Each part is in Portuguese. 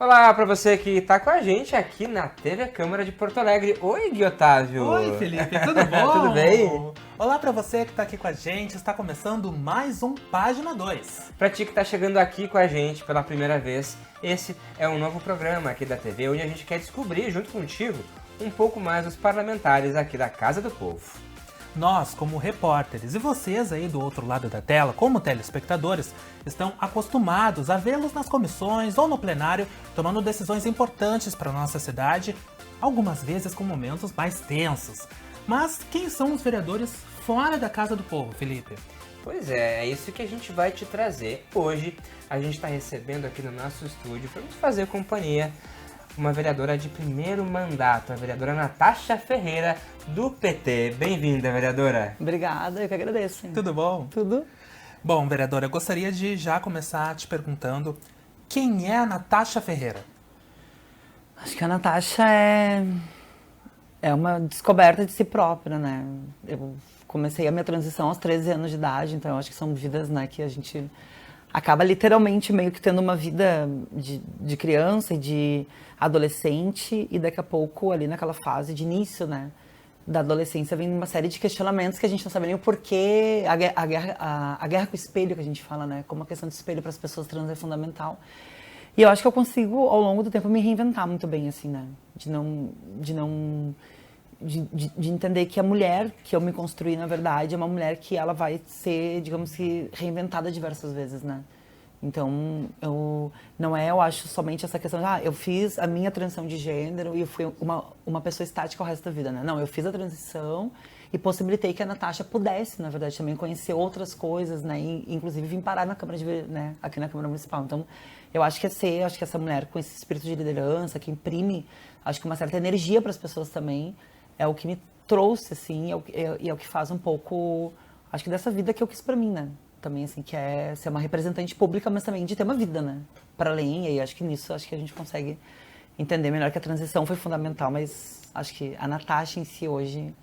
Olá para você que está com a gente aqui na TV Câmara de Porto Alegre. Oi, Gui Otávio. Oi, Felipe, tudo bom? Tudo bem? Olá para você que está aqui com a gente, está começando mais um Página 2. Para ti que está chegando aqui com a gente pela primeira vez, esse é um novo programa aqui da TV, onde a gente quer descobrir, junto contigo, um pouco mais dos parlamentares aqui da Casa do Povo. Nós, como repórteres, e vocês aí do outro lado da tela, como telespectadores, estão acostumados a vê-los nas comissões ou no plenário, tomando decisões importantes para a nossa cidade, algumas vezes com momentos mais tensos. Mas quem são os vereadores fora da Casa do Povo, Felipe? Pois é isso que a gente vai te trazer. Hoje a gente está recebendo aqui no nosso estúdio para nos fazer companhia uma vereadora de primeiro mandato, a vereadora Natasha Ferreira, do PT. Bem-vinda, vereadora. Obrigada, eu que agradeço. Tudo bom? Tudo. Bom, vereadora, eu gostaria de já começar te perguntando quem é a Natasha Ferreira? Acho que a Natasha é uma descoberta de si própria, né? Eu comecei a minha transição aos 13 anos de idade, então eu acho que são vidas, né, que a gente acaba literalmente meio que tendo uma vida de criança e de adolescente, e daqui a pouco ali naquela fase de início, né, da adolescência vem uma série de questionamentos que a gente não sabe nem o porquê, a guerra com o espelho que a gente fala, né, como a questão do espelho para as pessoas trans é fundamental. E eu acho que eu consigo, ao longo do tempo, me reinventar muito bem, assim, né, de entender que a mulher que eu me construí, na verdade, é uma mulher que ela vai ser, digamos que, reinventada diversas vezes, né? Então, eu acho somente essa questão de, eu fiz a minha transição de gênero e eu fui uma pessoa estática o resto da vida, né? Não, eu fiz a transição e possibilitei que a Natasha pudesse, na verdade, também conhecer outras coisas, né? E, inclusive, vim parar na Câmara né? Aqui na Câmara Municipal. Então, eu acho que acho que essa mulher com esse espírito de liderança, que imprime, acho que uma certa energia para as pessoas também, é o que me trouxe, assim, e é o que faz um pouco, acho que dessa vida que eu quis pra mim, né? Também, assim, que é ser uma representante pública, mas também de ter uma vida, né? Para além, e aí acho que nisso, acho que a gente consegue entender melhor que a transição foi fundamental, mas acho que a Natasha em si hoje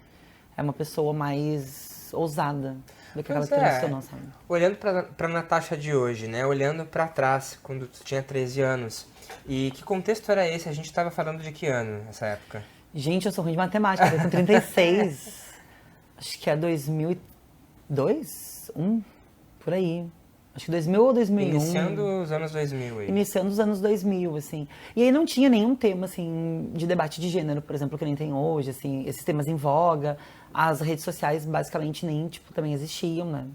é uma pessoa mais ousada do que aquela que transicionou, sabe? Olhando pra Natasha de hoje, né? Olhando pra trás, quando tu tinha 13 anos, e que contexto era esse? A gente tava falando de que ano nessa época? Gente, eu sou ruim de matemática, eu tô com 36. Acho que é 2002? Por aí. Acho que 2000 ou 2001. Iniciando os anos 2000 aí. Iniciando os anos 2000, assim. E aí não tinha nenhum tema, assim, de debate de gênero, por exemplo, que nem tem hoje, assim, esses temas em voga. As redes sociais, basicamente, nem, também existiam, né?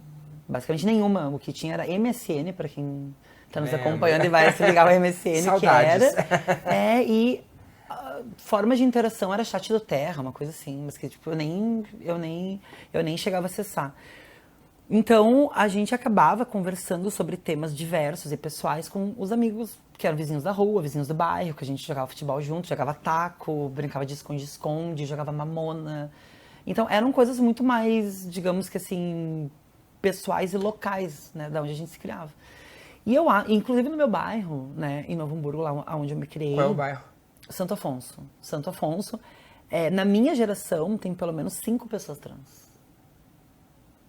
Basicamente nenhuma. O que tinha era MSN, para quem tá nos acompanhando e vai se ligar ao MSN, Saudades. que era. E forma de interação era chat do Terra, uma coisa assim, mas que eu nem chegava a acessar. Então, a gente acabava conversando sobre temas diversos e pessoais com os amigos, que eram vizinhos da rua, vizinhos do bairro, que a gente jogava futebol junto, jogava taco, brincava de esconde-esconde, jogava mamona. Então, eram coisas muito mais, digamos que assim, pessoais e locais, né, da onde a gente se criava. E eu, inclusive no meu bairro, né, em Novo Hamburgo, lá onde eu me criei. Qual é o bairro? Santo Afonso. Santo Afonso. Na minha geração, tem pelo menos 5 pessoas trans.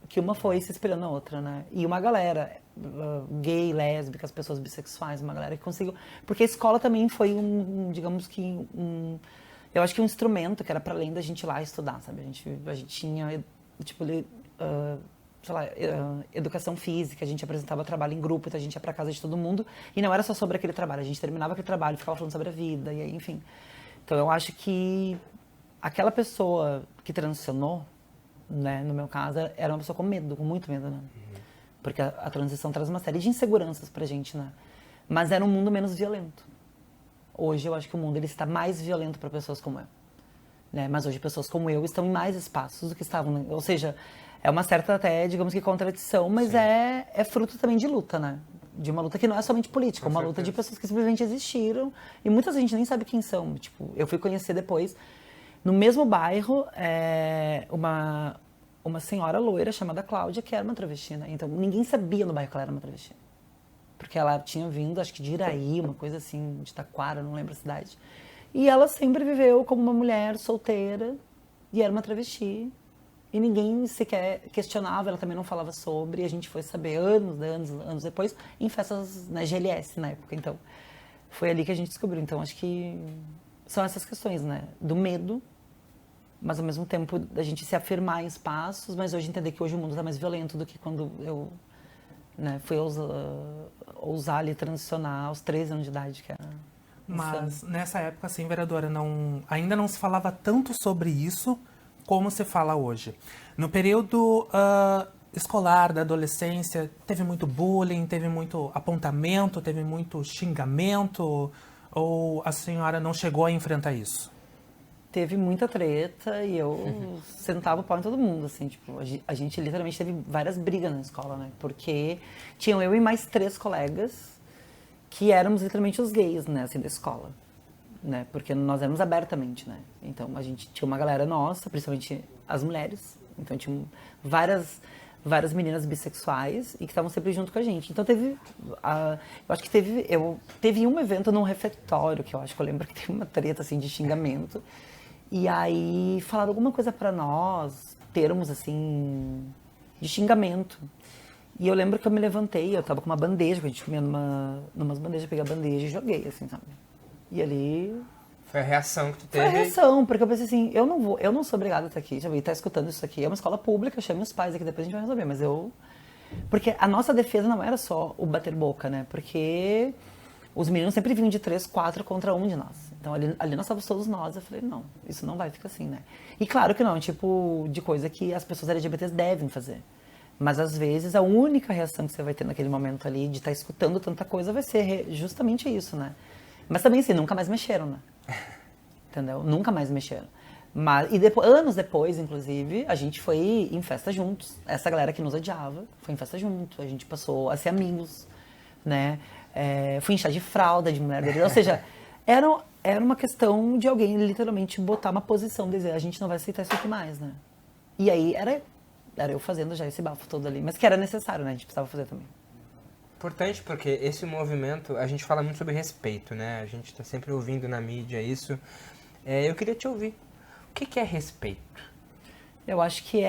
Que uma foi se espelhando na outra, né? E uma galera, gay, lésbica, as pessoas bissexuais, uma galera que conseguiu... Porque a escola também foi digamos que eu acho que um instrumento que era para além da gente ir lá estudar, sabe? A gente tinha, sei lá, educação física, a gente apresentava trabalho em grupo, então a gente ia pra casa de todo mundo, e não era só sobre aquele trabalho, a gente terminava aquele trabalho, ficava falando sobre a vida, e aí, enfim. Então eu acho que aquela pessoa que transicionou, né, no meu caso, era uma pessoa com medo, com muito medo, né? Porque a transição traz uma série de inseguranças pra gente, né? Mas era um mundo menos violento. Hoje eu acho que o mundo ele está mais violento para pessoas como eu, né? Mas hoje pessoas como eu estão em mais espaços do que estavam, né? Ou seja, é uma certa até, digamos que contradição, mas é fruto também de luta, né? De uma luta que não é somente política, uma luta de pessoas que simplesmente existiram e muita gente nem sabe quem são. Tipo, eu fui conhecer depois, no mesmo bairro, uma senhora loira chamada Cláudia, que era uma travesti, né? Então ninguém sabia no bairro que ela era uma travesti. Porque ela tinha vindo, acho que de Iraí, uma coisa assim, de Taquara, não lembro a cidade. E ela sempre viveu como uma mulher solteira e era uma travesti. E ninguém sequer questionava, ela também não falava sobre. E a gente foi saber anos depois, em festas na GLS na época. Então, foi ali que a gente descobriu. Então, acho que são essas questões, né? Do medo, mas ao mesmo tempo da gente se afirmar em espaços, mas hoje entender que hoje o mundo está mais violento do que quando eu, né, fui ousar ali transicionar aos 13 anos de idade, que era Mas insano. nessa época, assim, vereadora, ainda não se falava tanto sobre isso como se fala hoje. No período escolar, da adolescência, teve muito bullying, teve muito apontamento, teve muito xingamento, ou a senhora não chegou a enfrentar isso? Teve muita treta e eu sentava o pau em todo mundo, assim, tipo, a gente literalmente teve várias brigas na escola, né? Porque tinham eu e mais 3 colegas que éramos literalmente os gays, né, assim, da escola, né? Porque nós éramos abertamente, né? Então a gente tinha uma galera nossa, principalmente as mulheres, então tinha várias meninas bissexuais e que estavam sempre junto com a gente. Então teve, eu acho que teve um evento num refeitório, que eu acho que eu lembro que teve uma treta, assim, de xingamento. E aí falaram alguma coisa pra nós, termos assim, de xingamento. E eu lembro que eu me levantei, eu tava com uma bandeja, que a gente comia numas bandejas, eu peguei a bandeja e joguei, assim, sabe? E ali Foi a reação que tu foi a teve. reação, porque eu pensei assim, eu não sou obrigada a estar aqui, já vi, tá escutando isso aqui, é uma escola pública, chame os pais aqui, depois a gente vai resolver, mas porque a nossa defesa não era só o bater boca, né? Porque os meninos sempre vinham de 3, 4 contra um de nós. Então ali nós estávamos todos nós. Eu falei, não, isso não vai ficar assim, né? E claro que não, é um tipo de coisa que as pessoas LGBTs devem fazer. Mas às vezes a única reação que você vai ter naquele momento ali de estar escutando tanta coisa vai ser justamente isso, né? Mas também assim, nunca mais mexeram, né? Entendeu? Nunca mais mexeram. Mas, e depois, anos depois, inclusive, a gente foi em festa juntos. Essa galera que nos odiava foi em festa junto. A gente passou a ser amigos, né? Fui em chá de fralda de mulher dele. Ou seja, era uma questão de alguém literalmente botar uma posição, dizer, a gente não vai aceitar isso aqui mais, né? E aí era eu fazendo já esse bafo todo ali. Mas que era necessário, né? A gente precisava fazer também. Importante porque esse movimento, a gente fala muito sobre respeito, né? A gente está sempre ouvindo na mídia isso. Eu queria te ouvir. O que é respeito? Eu acho que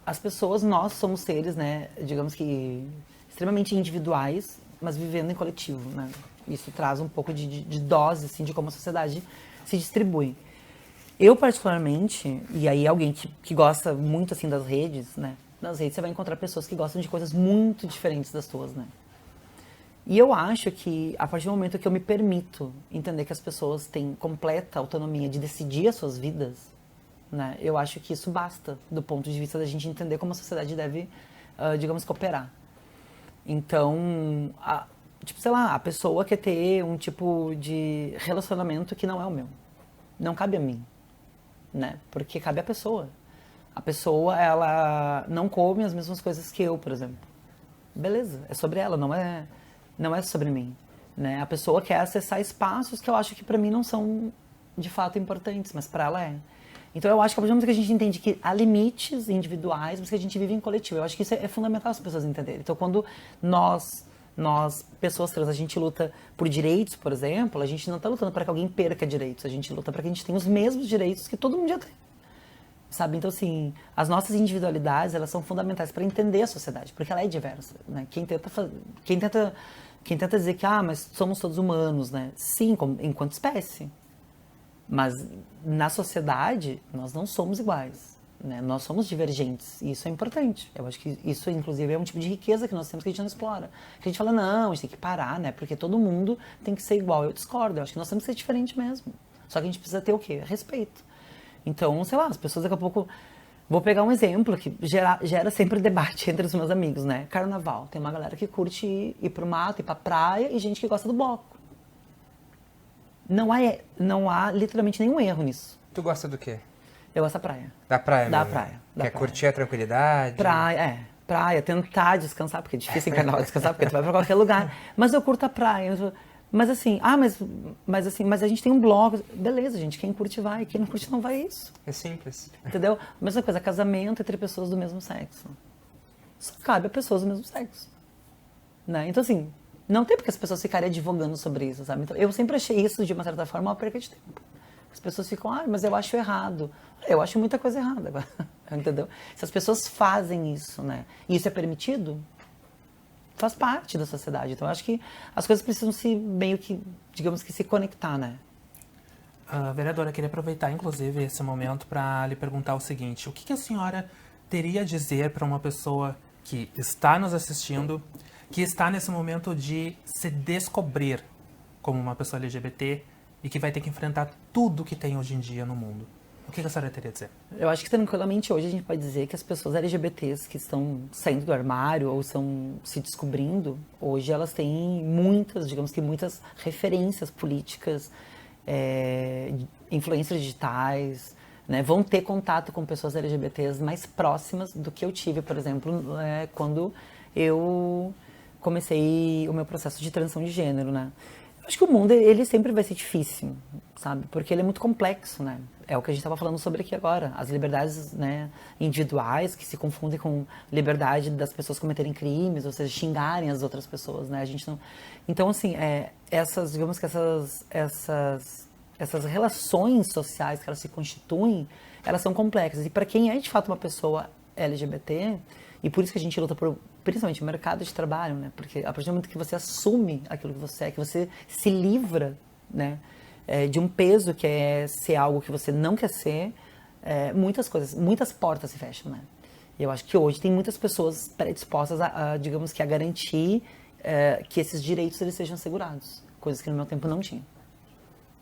as pessoas, nós somos seres, né, digamos que extremamente individuais, mas vivendo em coletivo, né? Isso traz um pouco de dose, assim, de como a sociedade se distribui. Eu, particularmente, e aí alguém que gosta muito, assim, das redes, né? Nas redes você vai encontrar pessoas que gostam de coisas muito diferentes das tuas, né? E eu acho que, a partir do momento que eu me permito entender que as pessoas têm completa autonomia de decidir as suas vidas, né, eu acho que isso basta, do ponto de vista da gente entender como a sociedade deve, digamos, cooperar. Então, tipo, sei lá, a pessoa quer ter um tipo de relacionamento que não é o meu. Não cabe a mim, né? Porque cabe à pessoa. A pessoa, ela não come as mesmas coisas que eu, por exemplo. Beleza, é sobre ela, não é sobre mim, né? A pessoa quer acessar espaços que eu acho que para mim não são de fato importantes, mas para ela é. Então eu acho que a partir do momento que a gente entende que há limites individuais, mas que a gente vive em coletivo, eu acho que isso é fundamental as pessoas entenderem. Então quando nós pessoas trans, a gente luta por direitos, por exemplo, a gente não está lutando para que alguém perca direitos, a gente luta para que a gente tenha os mesmos direitos que todo mundo já tem. Sabe? Então, assim, as nossas individualidades, elas são fundamentais para entender a sociedade, porque ela é diversa, né? Quem tenta dizer que, mas somos todos humanos, né? Sim, enquanto espécie. Mas na sociedade, nós não somos iguais, né? Nós somos divergentes, e isso é importante. Eu acho que isso, inclusive, é um tipo de riqueza que nós temos que a gente não explora. Que a gente fala, não, a gente tem que parar, né? Porque todo mundo tem que ser igual. Eu discordo, eu acho que nós temos que ser diferente mesmo. Só que a gente precisa ter o quê? Respeito. Então, sei lá, as pessoas daqui a pouco... Vou pegar um exemplo que gera sempre debate entre os meus amigos, né? Carnaval. Tem uma galera que curte ir pro mato, ir pra praia, e gente que gosta do bloco. Não há literalmente nenhum erro nisso. Tu gosta do quê? Eu gosto da praia. Da praia Da mesmo? praia. Quer curtir a tranquilidade? Praia, tentar descansar, porque é difícil em carnaval descansar, porque tu vai pra qualquer lugar. Mas eu curto a praia. Mas assim, mas a gente tem um bloco. Beleza, gente, quem curte vai, quem não curte não vai, isso. É simples. Entendeu? Mesma coisa, casamento entre pessoas do mesmo sexo. Só cabe a pessoas do mesmo sexo. Né? Então assim, não tem porque as pessoas ficarem advogando sobre isso, sabe? Então, eu sempre achei isso, de uma certa forma, uma perca de tempo. As pessoas ficam, mas eu acho errado. Eu acho muita coisa errada agora, entendeu? Se as pessoas fazem isso, né? E isso é permitido, faz parte da sociedade. Então, eu acho que as coisas precisam se meio que, digamos que, se conectar, né? Vereadora, queria aproveitar, inclusive, esse momento para lhe perguntar o seguinte. O que a senhora teria a dizer para uma pessoa que está nos assistindo, que está nesse momento de se descobrir como uma pessoa LGBT e que vai ter que enfrentar tudo que tem hoje em dia no mundo? O que a senhora teria a dizer? Eu acho que tranquilamente hoje a gente pode dizer que as pessoas LGBTs que estão saindo do armário ou estão se descobrindo, hoje elas têm muitas, digamos que muitas referências políticas, influências digitais, né? Vão ter contato com pessoas LGBTs mais próximas do que eu tive, por exemplo, quando eu comecei o meu processo de transição de gênero, né? Eu acho que o mundo, ele sempre vai ser difícil, sabe? Porque ele é muito complexo, né? É o que a gente estava falando sobre aqui agora. As liberdades, né, individuais que se confundem com liberdade das pessoas cometerem crimes, ou seja, xingarem as outras pessoas, né? A gente não... Então, assim, digamos que essas relações sociais que elas se constituem, elas são complexas. E para quem é, de fato, uma pessoa LGBT, e por isso que a gente luta por, principalmente, o mercado de trabalho, né? Porque a partir do momento que você assume aquilo que você é, que você se livra, né, de um peso que é ser algo que você não quer ser, muitas coisas, muitas portas se fecham, né? E eu acho que hoje tem muitas pessoas predispostas digamos que a garantir que esses direitos eles sejam assegurados, coisas que no meu tempo não tinha,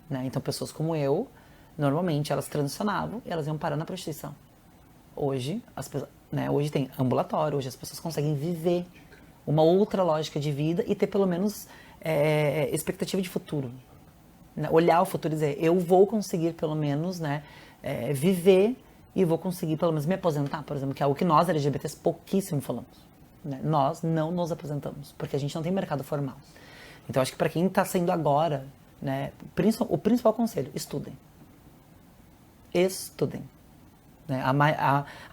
né? Então pessoas como eu, normalmente elas transicionavam e elas iam parar na prostituição. Hoje, hoje tem ambulatório, hoje as pessoas conseguem viver uma outra lógica de vida e ter pelo menos expectativa de futuro. Olhar o futuro e dizer, eu vou conseguir pelo menos, né, viver e vou conseguir pelo menos me aposentar, por exemplo, que é algo que nós LGBTs pouquíssimo falamos, né? Nós não nos aposentamos, porque a gente não tem mercado formal. Então acho que para quem está saindo agora, né, o principal conselho, estudem. Estudem. Né?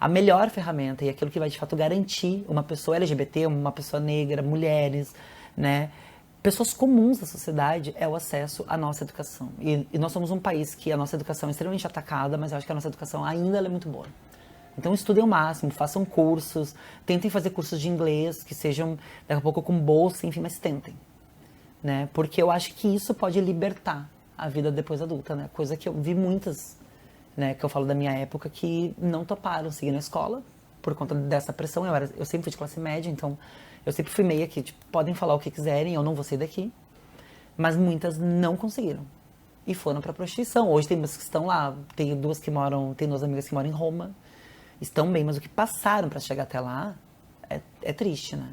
A melhor ferramenta e aquilo que vai de fato garantir uma pessoa LGBT, uma pessoa negra, mulheres, né, pessoas comuns da sociedade é o acesso à nossa educação. E nós somos um país que a nossa educação é extremamente atacada, mas eu acho que a nossa educação ainda é muito boa. Então estudem ao máximo, façam cursos, tentem fazer cursos de inglês, que sejam daqui a pouco com bolsa, enfim, mas tentem. Né? Porque eu acho que isso pode libertar a vida depois adulta, né? Coisa que eu vi muitas, né, que eu falo da minha época, que não toparam seguir na escola por conta dessa pressão. Eu sempre fui de classe média, então eu sempre fui meio que, tipo, podem falar o que quiserem, eu não vou sair daqui. Mas muitas não conseguiram. E foram pra prostituição. Hoje tem umas que estão lá, tem duas amigas que moram em Roma, estão bem, mas o que passaram pra chegar até lá é triste, né?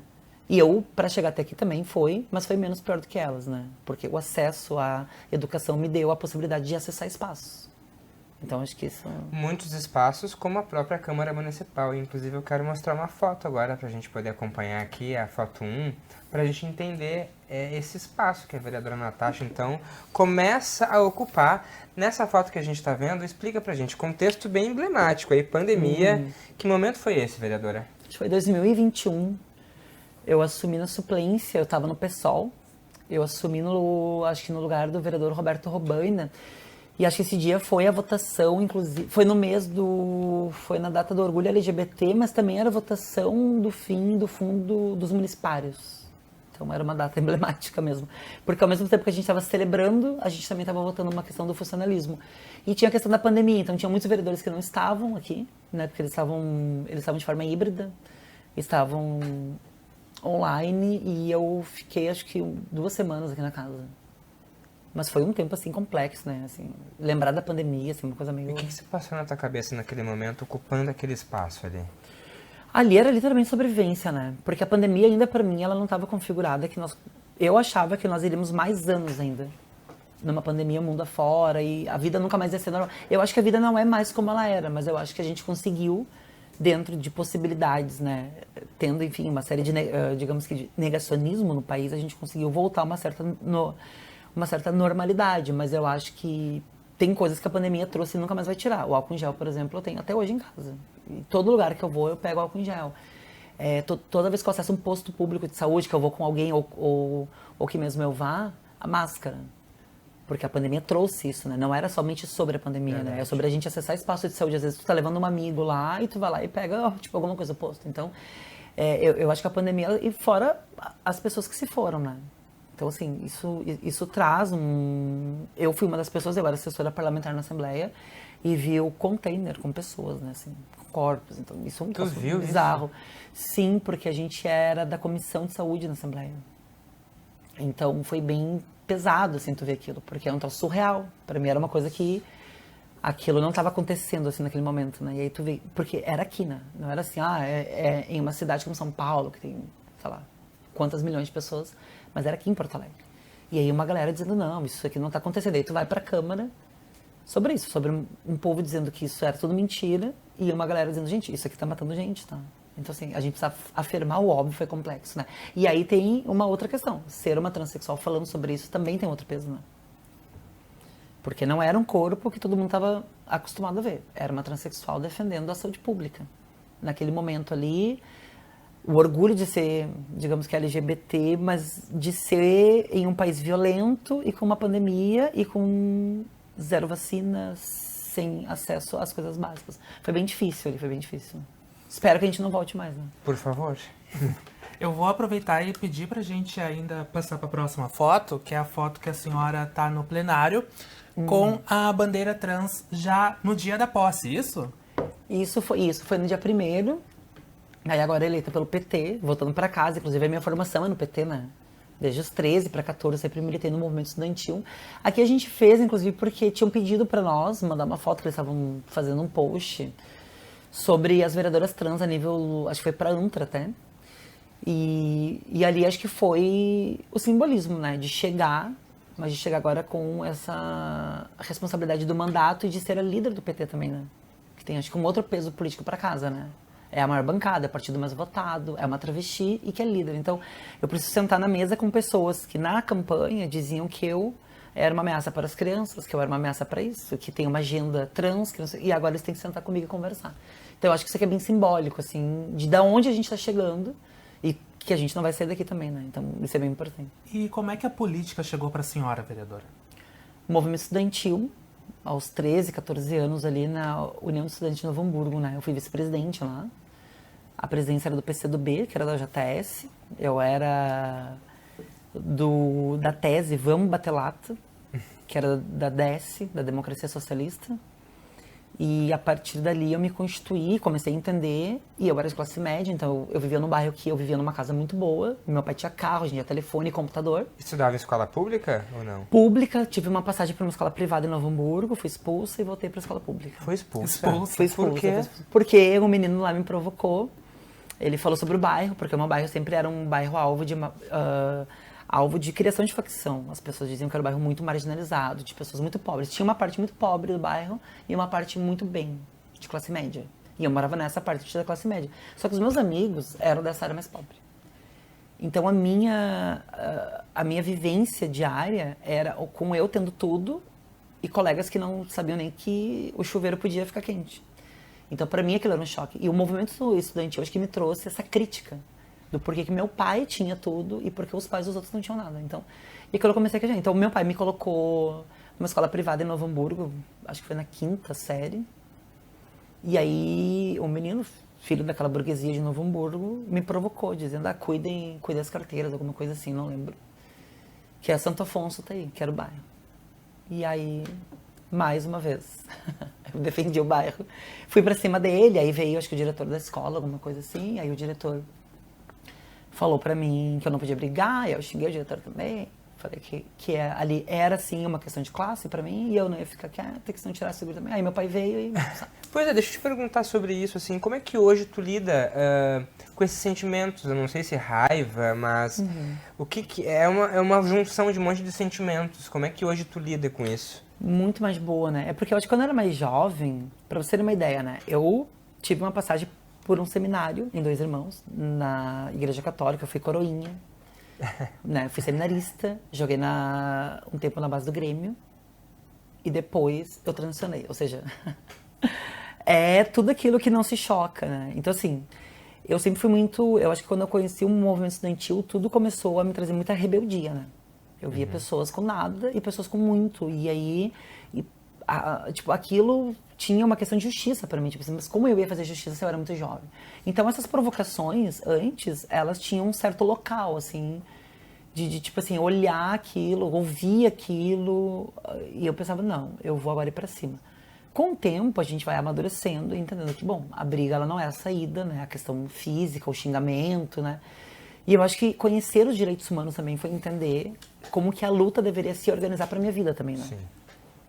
E eu, pra chegar até aqui também mas foi menos pior do que elas, né? Porque o acesso à educação me deu a possibilidade de acessar espaços. Então acho que isso... Muitos espaços, como a própria Câmara Municipal. Inclusive eu quero mostrar uma foto agora para a gente poder acompanhar aqui, a foto 1, para a gente entender esse espaço que a vereadora Natasha, então, começa a ocupar. Nessa foto que a gente está vendo, explica para a gente, contexto bem emblemático aí, pandemia. Que momento foi esse, vereadora? Acho que foi 2021. Eu assumi na suplência, eu estava no PSOL, eu assumi acho que no lugar do vereador Roberto Robaina. E acho que esse dia foi a votação, inclusive, foi na data do orgulho LGBT, mas também era a votação do fim do fundo dos municipários. Então era uma data emblemática mesmo. Porque ao mesmo tempo que a gente estava celebrando, a gente também estava votando uma questão do funcionalismo. E tinha a questão da pandemia, então tinha muitos vereadores que não estavam aqui, né, porque eles estavam de forma híbrida, estavam online, e eu fiquei acho que 2 semanas aqui na casa. Mas foi um tempo, assim, complexo, né? Assim, lembrar da pandemia, assim, uma coisa meio... E o que se passou na tua cabeça naquele momento, ocupando aquele espaço ali? Ali era literalmente sobrevivência, né? Porque a pandemia ainda, pra mim, ela não estava configurada. Eu achava que nós iríamos mais anos ainda. Numa pandemia, mundo afora, e a vida nunca mais ia ser normal. Eu acho que a vida não é mais como ela era, mas eu acho que a gente conseguiu, dentro de possibilidades, né? Tendo, enfim, uma série de, digamos que, de negacionismo no país, a gente conseguiu voltar a uma certa normalidade, mas eu acho que tem coisas que a pandemia trouxe e nunca mais vai tirar. O álcool em gel, por exemplo, eu tenho até hoje em casa. Em todo lugar que eu vou, eu pego álcool em gel. Toda vez que eu acesso um posto público de saúde, que eu vou com alguém ou que mesmo eu vá, a máscara. Porque a pandemia trouxe isso, né? Não era somente sobre a pandemia, né? É sobre a gente acessar espaço de saúde. Às vezes tu tá levando um amigo lá e tu vai lá e pega, tipo, alguma coisa no posto. Então, eu acho que a pandemia, e fora as pessoas que se foram, né? Então, assim, isso traz um... Eu fui uma das pessoas, eu era assessora parlamentar na Assembleia, e vi o container com pessoas, né, assim, com corpos. Então, isso é um troço bizarro. Sim, porque a gente era da Comissão de Saúde na Assembleia. Então, foi bem pesado, assim, tu ver aquilo, porque é um troço surreal. Para mim, era uma coisa que... Aquilo não estava acontecendo, assim, naquele momento, né? E aí tu vê... Porque era aqui, né? Não era assim, em uma cidade como São Paulo, que tem, sei lá, quantas milhões de pessoas, mas era aqui em Porto Alegre. E aí uma galera dizendo, não, isso aqui não está acontecendo. Aí tu vai pra Câmara sobre isso, sobre um povo dizendo que isso era tudo mentira, e uma galera dizendo, gente, isso aqui tá matando gente, tá? Então, assim, a gente precisa afirmar o óbvio, foi complexo, né? E aí tem uma outra questão. Ser uma transexual falando sobre isso também tem outro peso, né? Porque não era um corpo que todo mundo estava acostumado a ver. Era uma transexual defendendo a saúde pública. Naquele momento ali, o orgulho de ser, digamos que LGBT, mas de ser em um país violento e com uma pandemia e com 0 vacinas, sem acesso às coisas básicas. Foi bem difícil ali, foi bem difícil. Espero que a gente não volte mais, né? Por favor. Eu vou aproveitar e pedir pra gente ainda passar pra próxima foto, que é a foto que a senhora tá no plenário, com a bandeira trans já no dia da posse, isso? Isso foi no dia 1º, aí agora eleita pelo PT, voltando pra casa, inclusive a minha formação é no PT, né? Desde os 13 para 14, eu sempre militei no movimento estudantil. Aqui a gente fez, inclusive, porque tinham pedido pra nós mandar uma foto, que eles estavam fazendo um post sobre as vereadoras trans a nível, acho que foi pra Antra até. E ali acho que foi o simbolismo, né, de chegar, mas de chegar agora com essa responsabilidade do mandato e de ser a líder do PT também, né? Que tem, acho que, um outro peso político para casa, né? É a maior bancada, é o partido mais votado, é uma travesti e que é líder. Então, eu preciso sentar na mesa com pessoas que na campanha diziam que eu era uma ameaça para as crianças, que eu era uma ameaça para isso, que tem uma agenda trans, que não sei, e agora eles têm que sentar comigo e conversar. Então, eu acho que isso aqui é bem simbólico, assim, de onde a gente está chegando e que a gente não vai sair daqui também, né? Então, isso é bem importante. E como é que a política chegou para a senhora, vereadora? O movimento estudantil, aos 13, 14 anos ali na União de Estudantes de Novo Hamburgo, né? Eu fui vice-presidente lá. A presidência era do PCdoB, que era da JS. Eu era da tese Vamos Bater Lata, que era da DES, da Democracia Socialista. E a partir dali eu me constituí, comecei a entender, e eu era de classe média, então eu vivia num bairro que eu vivia numa casa muito boa, meu pai tinha carro, a gente tinha telefone e computador. Estudava em escola pública ou não? Pública, tive uma passagem para uma escola privada em Novo Hamburgo, fui expulsa e voltei para a escola pública. Foi expulsa? Fui expulsa. Por quê? Porque um menino lá me provocou, ele falou sobre o bairro, porque o meu bairro sempre era um bairro alvo de criação de facção. As pessoas diziam que era um bairro muito marginalizado, de pessoas muito pobres. Tinha uma parte muito pobre do bairro e uma parte muito bem, de classe média. E eu morava nessa parte da classe média. Só que os meus amigos eram dessa área mais pobre. Então a minha vivência diária era com eu tendo tudo e colegas que não sabiam nem que o chuveiro podia ficar quente. Então para mim aquilo era um choque. E o movimento estudantil acho que me trouxe essa crítica do porquê que meu pai tinha tudo e porque os pais dos outros não tinham nada. Então, e quando eu comecei a queixar, então meu pai me colocou numa escola privada em Novo Hamburgo, acho que foi na 5ª série. E aí o menino, filho daquela burguesia de Novo Hamburgo, me provocou, dizendo, cuidem das carteiras, alguma coisa assim, não lembro. Que é Santo Afonso, tá aí, que era o bairro. E aí, mais uma vez, eu defendi o bairro. Fui pra cima dele, aí veio, acho que o diretor da escola, alguma coisa assim, aí o diretor falou pra mim que eu não podia brigar, e eu xinguei o diretor também. Falei que ali era, sim, uma questão de classe pra mim, e eu não ia ficar quieta, que se não tirar seguro também. Aí meu pai veio e... Pois é, deixa eu te perguntar sobre isso, assim, como é que hoje tu lida com esses sentimentos? Eu não sei se é raiva, mas o que é uma junção de um monte de sentimentos. Como é que hoje tu lida com isso? Muito mais boa, né? É porque eu acho que quando eu era mais jovem, pra você ter uma ideia, né? Eu tive uma passagem por um seminário em Dois Irmãos, na Igreja Católica, eu fui coroinha, né? Fui seminarista, joguei um tempo na base do Grêmio e depois eu transicionei, ou seja, é tudo aquilo que não se choca, né? Então assim, eu sempre fui muito, eu acho que quando eu conheci o movimento estudantil, tudo começou a me trazer muita rebeldia, né? Eu via pessoas com nada e pessoas com muito, e aí tipo, aquilo tinha uma questão de justiça pra mim, tipo assim, mas como eu ia fazer justiça se eu era muito jovem? Então essas provocações, antes, elas tinham um certo local, assim, de tipo assim, olhar aquilo, ouvir aquilo, e eu pensava, não, eu vou agora ir pra cima. Com o tempo, a gente vai amadurecendo e entendendo que, bom, a briga, ela não é a saída, né, a questão física, o xingamento, né, e eu acho que conhecer os direitos humanos também foi entender como que a luta deveria se organizar pra minha vida também, né. Sim.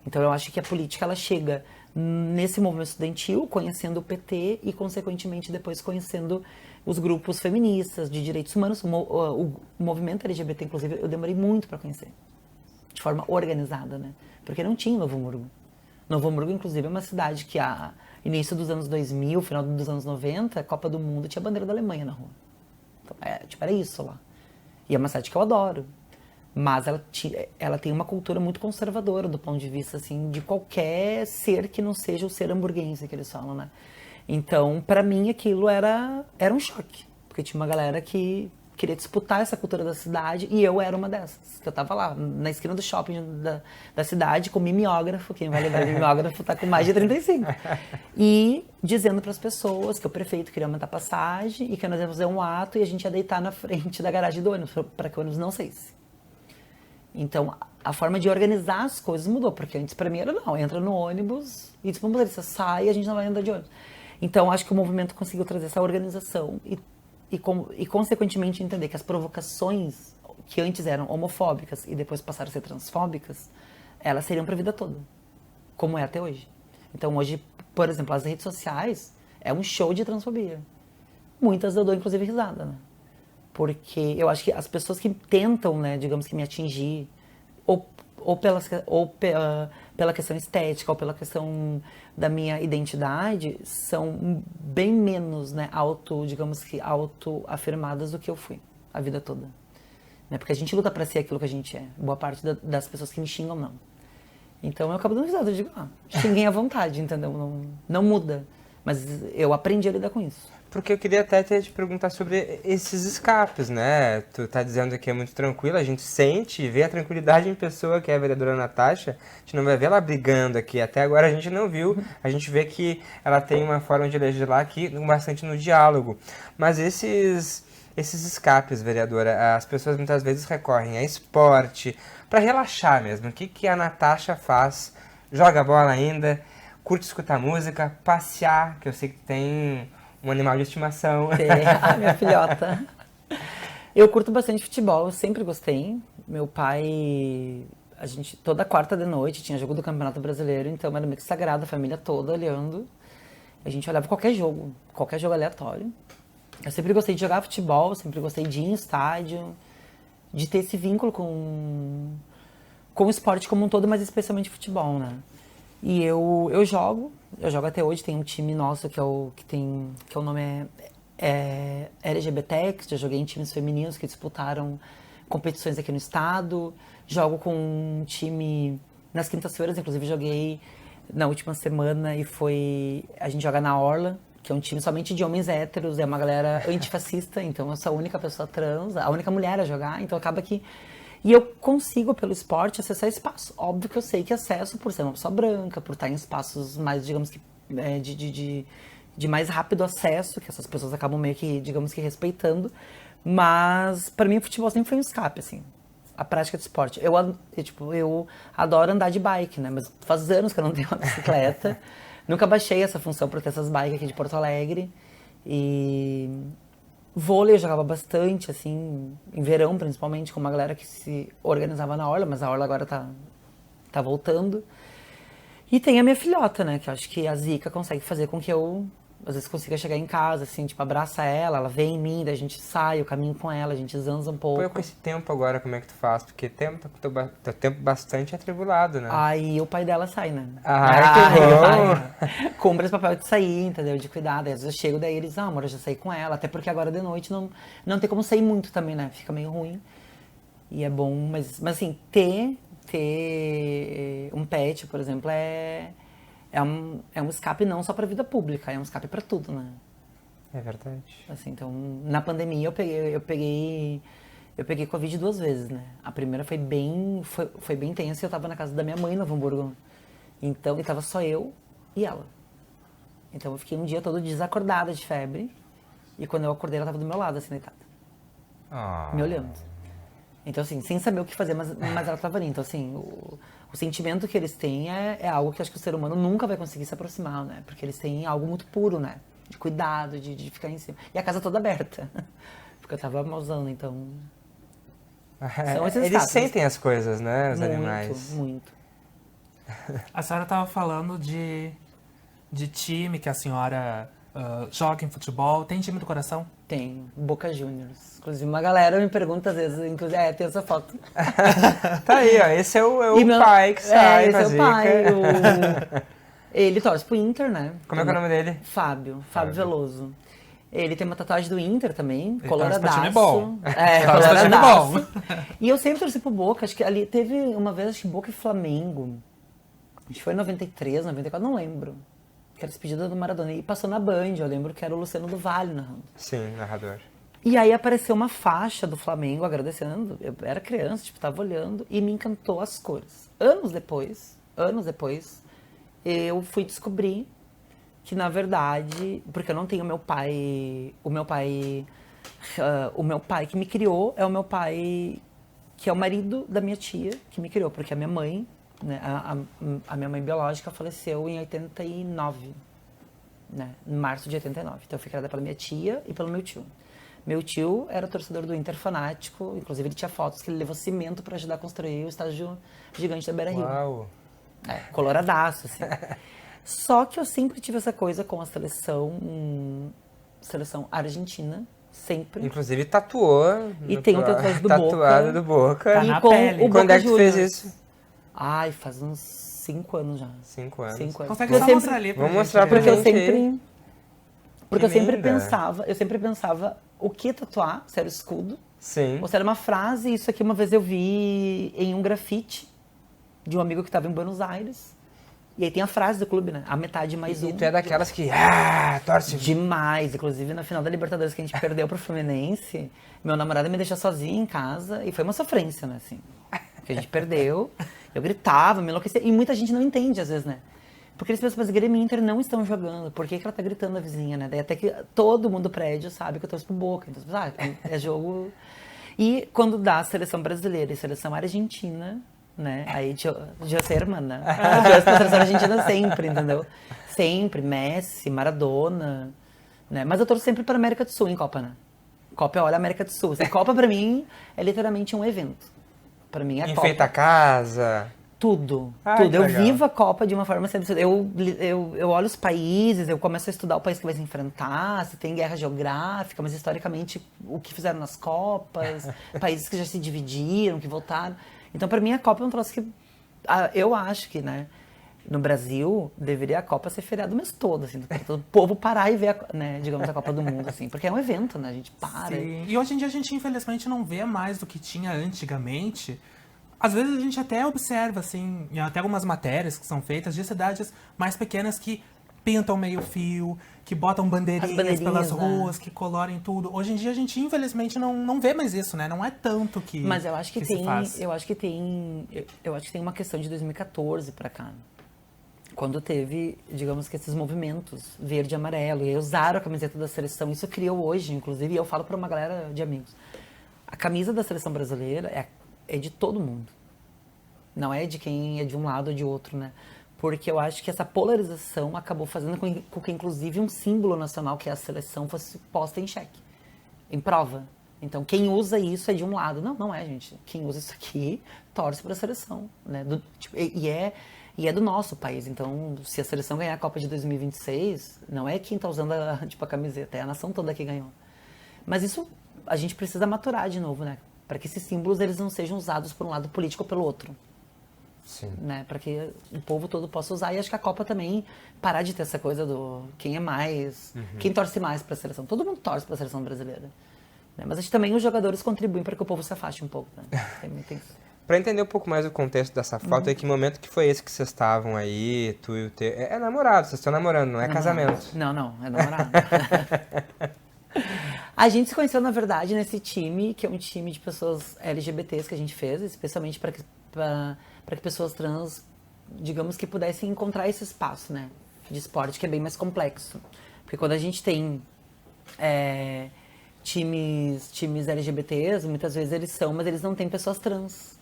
Então eu acho que a política, ela chega nesse movimento estudantil, conhecendo o PT e, consequentemente, depois conhecendo os grupos feministas de direitos humanos, o movimento LGBT, inclusive, eu demorei muito para conhecer, de forma organizada, né? Porque não tinha em Novo Hamburgo. Novo Hamburgo, inclusive, é uma cidade que, a início dos anos 2000, final dos anos 90, a Copa do Mundo tinha a bandeira da Alemanha na rua. Então, tipo, era isso lá. E é uma cidade que eu adoro. Mas ela tem uma cultura muito conservadora do ponto de vista, assim, de qualquer ser que não seja o ser hamburguense que eles falam, né? Então, pra mim, aquilo era um choque. Porque tinha uma galera que queria disputar essa cultura da cidade e eu era uma dessas. Que eu tava lá, na esquina do shopping da cidade, com mimeógrafo. Quem vai lembrar de mimeógrafo tá com mais de 35. E dizendo pras pessoas que o prefeito queria aumentar a passagem e que nós íamos fazer um ato e a gente ia deitar na frente da garagem do ônibus, pra que o ônibus não saísse. Então, a forma de organizar as coisas mudou, porque antes pra mim era não, entra no ônibus e diz, vamos lá, você sai e a gente não vai andar de ônibus. Então, acho que o movimento conseguiu trazer essa organização e consequentemente, entender que as provocações que antes eram homofóbicas e depois passaram a ser transfóbicas, elas seriam pra vida toda, como é até hoje. Então, hoje, por exemplo, as redes sociais é um show de transfobia. Muitas eu dou, inclusive, risada, né? Porque eu acho que as pessoas que tentam, né, digamos que me atingir, ou pela questão estética, ou pela questão da minha identidade, são bem menos, né, digamos que autoafirmadas do que eu fui a vida toda. Né? Porque a gente luta pra ser aquilo que a gente é. Boa parte das pessoas que me xingam, não. Então eu acabo dando risada, eu digo, xinguem à vontade, entendeu? Não muda. Mas eu aprendi a lidar com isso. Porque eu queria até te perguntar sobre esses escapes, né? Tu tá dizendo que é muito tranquilo, a gente sente, vê a tranquilidade em pessoa, que é a vereadora Natasha. A gente não vai ver ela brigando aqui, até agora a gente não viu. A gente vê que ela tem uma forma de legislar aqui bastante no diálogo. Mas esses escapes, vereadora, as pessoas muitas vezes recorrem a esporte, para relaxar mesmo. O que a Natasha faz? Joga bola ainda, curte escutar música, passear, que eu sei que tem um animal de estimação. A minha filhota. Eu curto bastante futebol, eu sempre gostei. Meu pai, a gente toda quarta de noite tinha jogo do Campeonato Brasileiro, então era meio que sagrado, a família toda olhando. A gente olhava qualquer jogo aleatório. Eu sempre gostei de jogar futebol, sempre gostei de ir em estádio, de ter esse vínculo com o esporte como um todo, mas especialmente futebol, né? E eu jogo até hoje, tem um time nosso que o nome é LGBTX, já joguei em times femininos que disputaram competições aqui no estado, jogo com um time nas quintas-feiras, inclusive joguei na última semana a gente joga na Orla, que é um time somente de homens héteros, é uma galera antifascista, então eu sou a única pessoa trans, a única mulher a jogar, então acaba que... E eu consigo, pelo esporte, acessar espaço. Óbvio que eu sei que acesso por ser uma pessoa branca, por estar em espaços mais, digamos que, de mais rápido acesso, que essas pessoas acabam meio que, digamos que, respeitando. Mas, para mim, o futebol sempre foi um escape, assim. A prática de esporte. Eu adoro andar de bike, né? Mas faz anos que eu não tenho uma bicicleta. Nunca baixei essa função para ter essas bikes aqui de Porto Alegre. E... vôlei eu jogava bastante, assim, em verão principalmente, com uma galera que se organizava na Orla, mas a Orla agora tá voltando. E tem a minha filhota, né, que eu acho que a Zica consegue fazer com que eu, às vezes, consiga chegar em casa, assim, tipo, abraça ela vem em mim, daí a gente sai, eu caminho com ela, a gente zanza um pouco. Pô, com esse tempo agora, como é que tu faz? Porque teu tempo bastante atribulado, né? Aí o pai dela sai, né? Que bom! Cumpre esse papel de sair, entendeu? De cuidar. Daí às vezes eu chego, daí eles, amor, eu já saí com ela. Até porque agora de noite não tem como sair muito também, né? Fica meio ruim. E é bom, mas assim, ter um pet, por exemplo, é um escape não só pra vida pública, é um escape pra tudo, né? É verdade. Assim, então, na pandemia eu peguei Covid 2 vezes, né? A primeira foi bem tensa, eu tava na casa da minha mãe, no Novo Hamburgo. Então, e tava só eu e ela. Então eu fiquei um dia todo desacordada de febre. E quando eu acordei, ela tava do meu lado, assim, deitada. Me olhando. Então, assim, sem saber o que fazer, mas ela tava ali. Então, assim, o sentimento que eles têm é algo que acho que o ser humano nunca vai conseguir se aproximar, né? Porque eles têm algo muito puro, né? De cuidado, de ficar em cima. E a casa toda aberta. Porque eu tava mausando, então... São esses Eles fatos. sentem as coisas, né? Os Muito, animais. muito. A senhora estava falando de time que a senhora joga em futebol. Tem time do coração? Tem, Boca Juniors. Inclusive, uma galera me pergunta às vezes, inclusive, tem essa foto. Tá aí, ó. Esse é o E meu- pai que sai esse pra é o zica. pai. Ele torce pro Inter, né? Como é que é o nome dele? Fábio Veloso. Ele tem uma tatuagem do Inter também, Ele coloradaço. torce pra time bom. É, Torce pra time coloradaço. E eu sempre torci pro Boca. Acho que ali teve uma vez, acho que Boca e Flamengo. Acho que foi em 93, 94, não lembro. Que era despedida do Maradona. E passou na Band, eu lembro que era o Luciano do Vale narrando. Sim, narrador. E aí apareceu uma faixa do Flamengo agradecendo. Eu era criança, tipo, tava olhando e me encantou as cores. Anos depois, eu fui descobrir que, na verdade, porque eu não tenho meu pai, o meu pai que me criou é o meu pai, que é o marido da minha tia, que me criou, porque a minha mãe, né, a minha mãe biológica faleceu em 89, né, em março de 89. Então eu fui criada pela minha tia e pelo meu tio. Meu tio era torcedor do Inter fanático, inclusive ele tinha fotos que ele levou cimento para ajudar a construir o estádio gigante da Beira-Rio. Uau. Coloradaço, assim. Só que eu sempre tive essa coisa com a seleção argentina, sempre. Inclusive tatuou. E tem um tatuagem do tatuado Boca. do Boca. Tá E na com pele. o Quando Boca é que tu fez Juniors. isso? Ai, faz uns 5 anos já. 5 anos. 5 anos. Consegue Eu só sempre- mostrar ali pra Vamos gente mostrar pra ver? Porque eu gente. sempre... Porque Que eu sempre pensava o que tatuar, se era o escudo, Sim. ou se era uma frase. Isso aqui uma vez eu vi em um grafite de um amigo que estava em Buenos Aires. E aí tem a frase do clube, né? A metade mais um. E tu é daquelas que torce. Demais. Inclusive, na final da Libertadores que a gente perdeu pro Fluminense, meu namorado me deixou sozinha em casa e foi uma sofrência, né, assim. Porque a gente perdeu, eu gritava, me enlouquecia. E muita gente não entende, às vezes, né? Porque eles pensam, mas Grêmio e Inter não estão jogando. Por que ela tá gritando a vizinha, né? Daí até que todo mundo do prédio sabe que eu torço pro Boca. Então, é jogo... E quando dá a seleção brasileira e seleção argentina, né? Aí eu ser irmã, né? Eu torço pra seleção argentina sempre, entendeu? Sempre. Messi, Maradona, né? Mas eu torço sempre pra América do Sul em Copa, né? Copa, olha, América do Sul. Assim, Copa pra mim é literalmente um evento. Pra mim é Enfeita a Copa. casa. Tudo, Ah, tudo. que Eu legal. vivo a Copa de uma forma assim, absurda. Eu olho os países, eu começo a estudar o país que vai se enfrentar, se tem guerra geográfica, mas historicamente o que fizeram nas Copas, países que já se dividiram, que voltaram. Então, pra mim, a Copa é um troço que eu acho que, né, no Brasil, deveria a Copa ser feriado o mês todo, assim, para todo o povo parar e ver, né, digamos, a Copa do Mundo, assim, porque é um evento, né, a gente para. Sim. E hoje em dia a gente, infelizmente, não vê mais do que tinha antigamente. Às vezes a gente até observa, assim, em até algumas matérias que são feitas de cidades mais pequenas que pintam meio fio, que botam bandeirinhas pelas né? ruas, que colorem tudo. Hoje em dia a gente, infelizmente, não vê mais isso, né? Não é tanto que Mas eu acho que se tem, faz. eu acho que tem uma questão de 2014 pra cá. Quando teve, digamos que esses movimentos verde e amarelo, e aí usaram a camiseta da seleção, isso criou hoje, inclusive, e eu falo pra uma galera de amigos. A camisa da seleção brasileira é de todo mundo. Não é de quem é de um lado ou de outro, né? Porque eu acho que essa polarização acabou fazendo com que, inclusive, um símbolo nacional, que é a seleção, fosse posta em xeque, em prova. Então, quem usa isso é de um lado. Não é, gente. Quem usa isso aqui torce para a seleção, né? E é do nosso país. Então, se a seleção ganhar a Copa de 2026, não é quem está usando a camiseta, é a nação toda que ganhou. Mas isso a gente precisa maturar de novo, né? Para que esses símbolos eles não sejam usados por um lado político ou pelo outro. Sim. Né, para que o povo todo possa usar. E acho que a Copa também parar de ter essa coisa do quem é mais, quem torce mais para a seleção. Todo mundo torce para a seleção brasileira. Né? Mas acho que também os jogadores contribuem para que o povo se afaste um pouco. Né? Tem isso. Pra entender um pouco mais o contexto dessa foto, que momento que foi esse que vocês estavam aí, tu e o teu... É namorado, vocês estão namorando, não é casamento. Não, é namorado. A gente se conheceu, na verdade, nesse time, que é um time de pessoas LGBTs que a gente fez, especialmente para que pessoas trans digamos que pudessem encontrar esse espaço, né? De esporte, que é bem mais complexo. Porque quando a gente tem times LGBTs, muitas vezes eles são, mas eles não têm pessoas trans.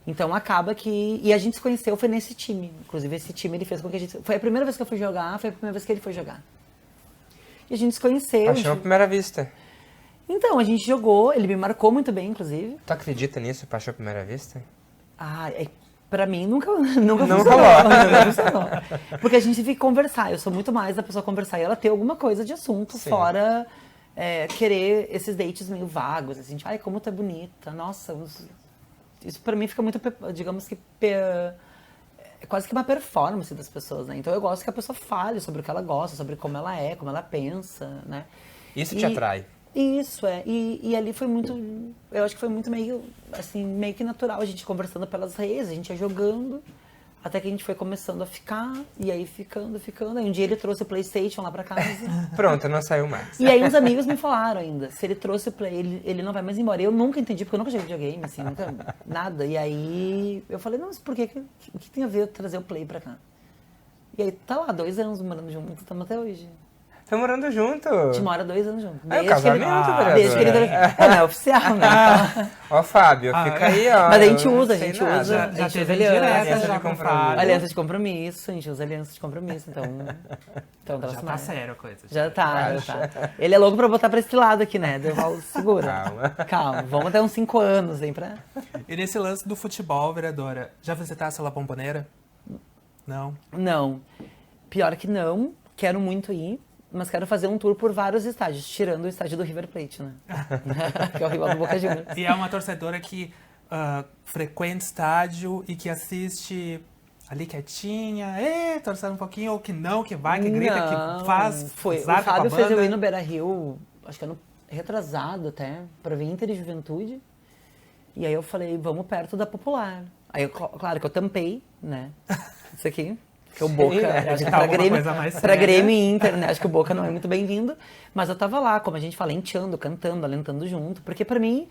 Então acaba que... E a gente se conheceu, foi nesse time. Inclusive esse time ele fez com que a gente... Foi a primeira vez que eu fui jogar, foi a primeira vez que ele foi jogar. E a gente se conheceu. Paixão à primeira vista. Então, a gente jogou, ele me marcou muito bem, inclusive. Tu acredita nisso, paixão à primeira vista? Pra mim, nunca Não funcionou. rolou. Nunca funcionou. Porque a gente fica conversar. Eu sou muito mais da pessoa conversar e ela ter alguma coisa de assunto, Sim. fora querer esses dates meio vagos. Assim, ai, como tu é bonita. Nossa, isso pra mim fica muito, digamos que... É quase que uma performance das pessoas, né? Então eu gosto que a pessoa fale sobre o que ela gosta, sobre como ela é, como ela pensa, né? Isso te atrai? Isso, E ali foi muito... Eu acho que foi muito meio que natural. A gente conversando pelas redes, a gente ia jogando, até que a gente foi começando a ficar, e aí ficando. Aí um dia ele trouxe o PlayStation lá pra casa. Pronto, não saiu mais. E aí uns amigos me falaram ainda, se ele trouxe o Play, ele não vai mais embora. Eu nunca entendi, porque eu nunca joguei videogame, assim, nunca, nada. E aí eu falei, não, mas por que o que tem a ver trazer o Play pra cá? E aí tá lá, 2 anos morando junto, estamos até hoje. Tá morando junto? A gente mora 2 anos junto. É o casamento, vereadora? Desde que ele... não é oficial, né? Ó, Fábio, fica aí, ó. Mas a gente eu não usa, sei a gente nada. usa. Já a gente teve usa aliança. direta já de com o compromisso. Fábio. Aliança de compromisso, a gente usa aliança de compromisso, então Já tá mais. sério a coisa. Já tá. Ele é louco pra botar pra esse lado aqui, né? Eu falo, segura. Calma, vamos até uns 5 anos, hein, pra... E nesse lance do futebol, vereadora, já visitasse a La Bombonera? Não? Não. Pior que não, quero muito ir, mas quero fazer um tour por vários estádios, tirando o estádio do River Plate, né? Que é o rival do Boca Juniors. E é uma torcedora que frequenta estádio e que assiste ali quietinha, torcendo um pouquinho, ou que não, que vai, que grita, Não, que faz. Foi. O zaga com a Fábio fez eu banda. ir no Beira-Rio, acho que ano retrasado até, pra ver Inter e Juventude. E aí eu falei, vamos perto da Popular. Aí, claro que eu tampei, né? Isso aqui. Que o Boca, né? acho que Tá pra alguma Grêmio, coisa mais pra séria. Grêmio e Inter, né? Acho que o Boca não é muito bem-vindo. Mas eu tava lá, como a gente fala, enteando, cantando, alentando junto. Porque pra mim,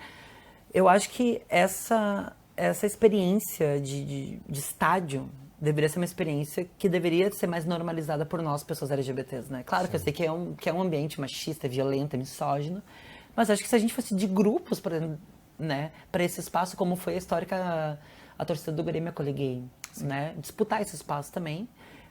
eu acho que essa experiência de estádio deveria ser uma experiência que deveria ser mais normalizada por nós, pessoas LGBTs, né? Claro que eu sei que é um ambiente machista, violento, misógino. Mas acho que se a gente fosse de grupos para esse espaço, como foi a histórica a torcida do Grêmio acolher gay, né? Disputar esse espaço também.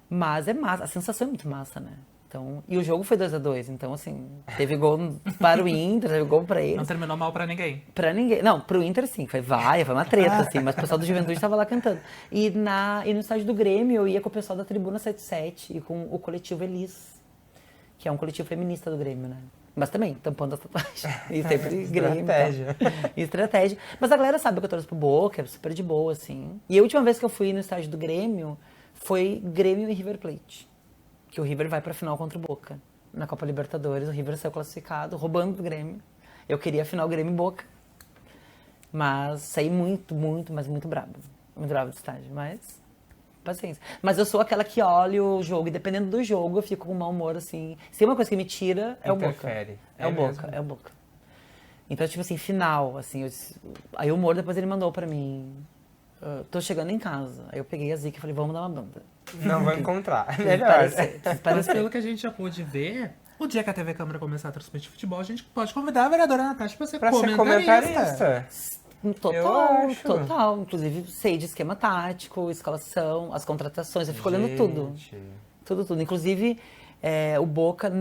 Mas é massa, a sensação é muito massa, né? Então, e o jogo foi 2-2, então assim, teve gol para o Inter, teve gol para eles. Não terminou mal pra ninguém. Pra ninguém. Não, pro Inter sim, foi uma treta, assim, mas o pessoal do Juventude estava lá cantando. E no estádio do Grêmio eu ia com o pessoal da Tribuna 77 e com o coletivo Elis, que é um coletivo feminista do Grêmio, né? Mas também, tampando as tatuagens. E sempre Grêmio. Estratégia. E estratégia. Mas a galera sabe que eu torço pro Boca, é super de boa, assim. E a última vez que eu fui no estádio do Grêmio foi Grêmio e River Plate. Que o River vai pra final contra o Boca. Na Copa Libertadores, o River saiu classificado, roubando do Grêmio. Eu queria a final Grêmio e Boca. Mas saí muito, mas muito brava. Muito brava do estádio, mas... paciência. Mas eu sou aquela que olha o jogo e dependendo do jogo eu fico com mau humor, assim. Se é uma coisa que me tira, é o Boca. Interfere. É o Boca, é o Boca. Então, tipo assim, final, assim, aí o humor depois ele mandou pra mim, tô chegando em casa. Aí eu peguei a Zica e falei, vamos dar uma banda. Não vou encontrar. Preciso Melhor. parecer, preciso Mas parecer. pelo que a gente já pôde ver, o dia que a TV Câmara começar a transmitir futebol, a gente pode convidar a vereadora Natasha pra ser Pra ser comentarista. Eu acho. Total. Inclusive, sei de esquema tático, escalação, as contratações, eu fico olhando tudo. Tudo. Inclusive, o Boca,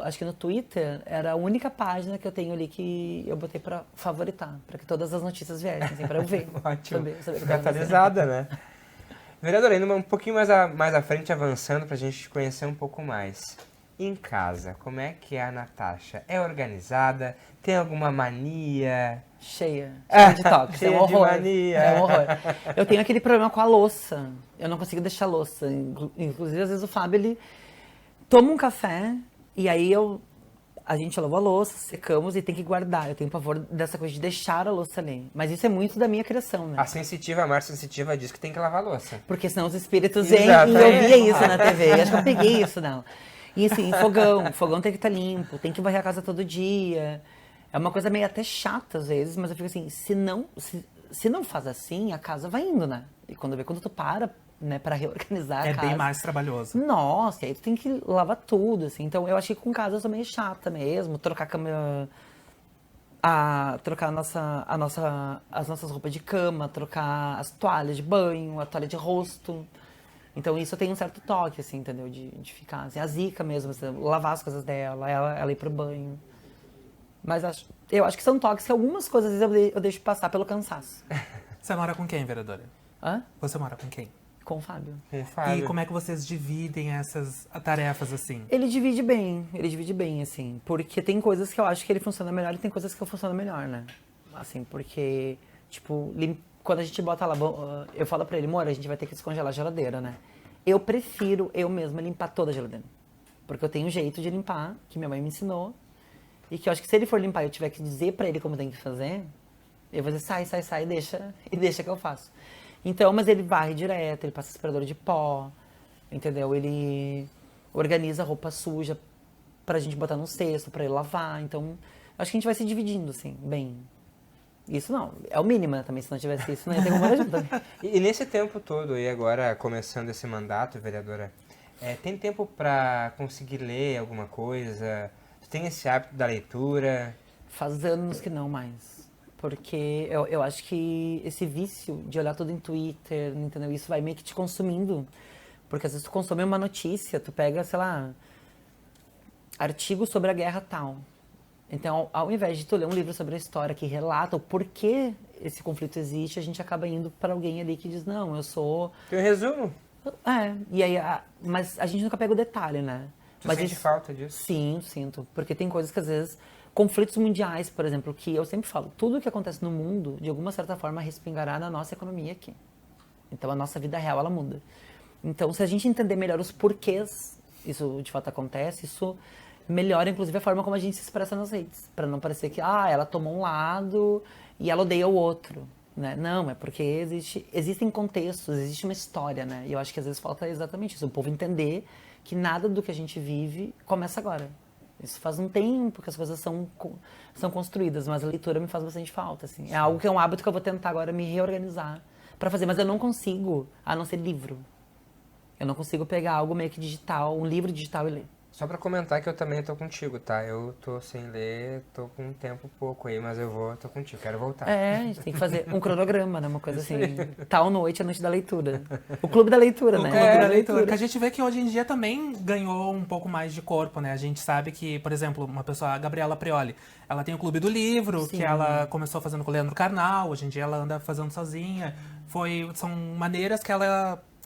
acho que no Twitter, era a única página que eu tenho ali que eu botei pra favoritar, pra que todas as notícias viessem, assim, pra eu ver. Ótimo. Saber o que Fica tá acontecendo. atualizada, né? Vereadora, indo um pouquinho mais à frente, avançando, pra gente te conhecer um pouco mais. Em casa, como é que é a Natasha? É organizada? Tem alguma mania? Cheia de toques, é um Cheia de horror. mania. É um horror. Eu tenho aquele problema com a louça. Eu não consigo deixar louça. Inclusive, às vezes o Fábio, ele toma um café e aí a gente lavou a louça, secamos e tem que guardar. Eu tenho pavor dessa coisa de deixar a louça ali. Mas isso é muito da minha criação, né? A mais sensitiva diz que tem que lavar a louça. Porque senão os espíritos vêm e Exatamente. eu via isso na TV. Acho que eu peguei isso nela. E assim, fogão tem que estar limpo, tem que varrer a casa todo dia. É uma coisa meio até chata às vezes, mas eu fico assim, se não faz assim, a casa vai indo, né? E quando tu para, né, pra reorganizar a É casa... bem mais trabalhoso. Nossa, e aí tu tem que lavar tudo, assim. Então, eu achei que com casa eu sou meio chata mesmo. Trocar a cama... trocar as nossas roupas de cama, trocar as toalhas de banho, a toalha de rosto. Então, isso eu tenho um certo toque, assim, entendeu? De ficar, assim, a Zica mesmo, assim, lavar as coisas dela, ela ir pro banho. Mas eu acho que são toques que algumas coisas, às vezes, eu deixo passar pelo cansaço. Você mora com quem, vereadora? Hã? Você mora com quem? Com o Fábio. Com o Fábio. E como é que vocês dividem essas tarefas, assim? Ele divide bem, assim. Porque tem coisas que eu acho que ele funciona melhor e tem coisas que eu funciono melhor, né? Assim, porque, tipo, quando a gente bota lá, eu falo pra ele, amor, a gente vai ter que descongelar a geladeira, né? Eu prefiro eu mesma limpar toda a geladeira. Porque eu tenho um jeito de limpar, que minha mãe me ensinou. E que eu acho que se ele for limpar e eu tiver que dizer pra ele como tem que fazer, eu vou dizer, sai, e deixa que eu faço. Então, mas ele varre direto, ele passa aspirador de pó, entendeu? Ele organiza a roupa suja pra gente botar no cesto, pra ele lavar. Então, acho que a gente vai se dividindo, assim, bem. Isso não, é o mínimo, né, também. Se não tivesse isso, não ia ter como morar junto também. E nesse tempo todo, e agora começando esse mandato, vereadora, tem tempo pra conseguir ler alguma coisa? Você tem esse hábito da leitura? Faz anos que não mais. Porque eu acho que esse vício de olhar tudo em Twitter, entendeu? Isso vai meio que te consumindo. Porque às vezes tu consome uma notícia, tu pega, sei lá, artigo sobre a guerra tal. Então, ao invés de tu ler um livro sobre a história que relata o porquê esse conflito existe, a gente acaba indo para alguém ali que diz, não, eu sou... Tem um resumo? E aí, mas a gente nunca pega o detalhe, né? Você Mas sente falta disso? Sim, sinto. Porque tem coisas que às vezes... Conflitos mundiais, por exemplo, que eu sempre falo, tudo que acontece no mundo, de alguma certa forma, respingará na nossa economia aqui. Então, a nossa vida real, ela muda. Então, se a gente entender melhor os porquês isso de fato acontece, isso melhora, inclusive, a forma como a gente se expressa nas redes. Para não parecer que, ela tomou um lado e ela odeia o outro. Né? Não, é porque existem contextos, existe uma história, né? E eu acho que às vezes falta exatamente isso, o povo entender que nada do que a gente vive começa agora. Isso faz um tempo que as coisas são construídas, mas a leitura me faz bastante falta, assim. É algo que é um hábito que eu vou tentar agora me reorganizar para fazer, mas eu não consigo, a não ser livro. Eu não consigo pegar algo meio que digital, um livro digital e ler. Só pra comentar que eu também tô contigo, tá? Eu tô sem ler, tô com um tempo pouco aí, mas tô contigo, quero voltar. A gente tem que fazer um cronograma, né? Uma coisa assim, tal noite, a noite da leitura. O clube da leitura, né? O clube da leitura. Que a gente vê que hoje em dia também ganhou um pouco mais de corpo, né? A gente sabe que, por exemplo, uma pessoa, a Gabriela Prioli, ela tem o Clube do Livro, Sim. que ela começou fazendo com o Leandro Carnal, hoje em dia ela anda fazendo sozinha. São maneiras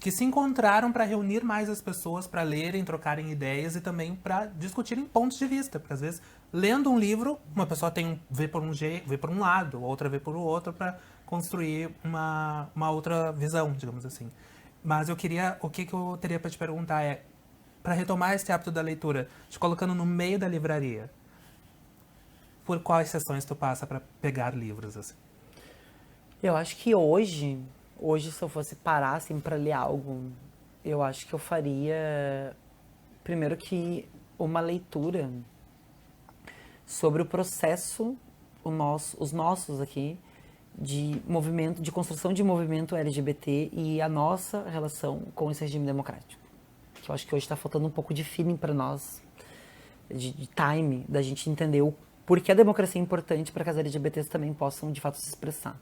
que se encontraram para reunir mais as pessoas, para lerem, trocarem ideias e também para discutirem pontos de vista. Porque às vezes, lendo um livro, uma pessoa vê por um lado, outra vê por outro, para construir uma outra visão, digamos assim. Mas o que eu teria para te perguntar é, para retomar esse hábito da leitura, te colocando no meio da livraria, por quais sessões tu passa para pegar livros, assim? Eu acho que hoje, se eu fosse parar assim para ler algo, eu acho que eu faria primeiro que uma leitura sobre o processo, os nossos aqui, de movimento, de construção de movimento LGBT e a nossa relação com esse regime democrático. Que eu acho que hoje está faltando um pouco de feeling para nós, de time, da gente entender o porquê a democracia é importante para que as LGBTs também possam de fato se expressar.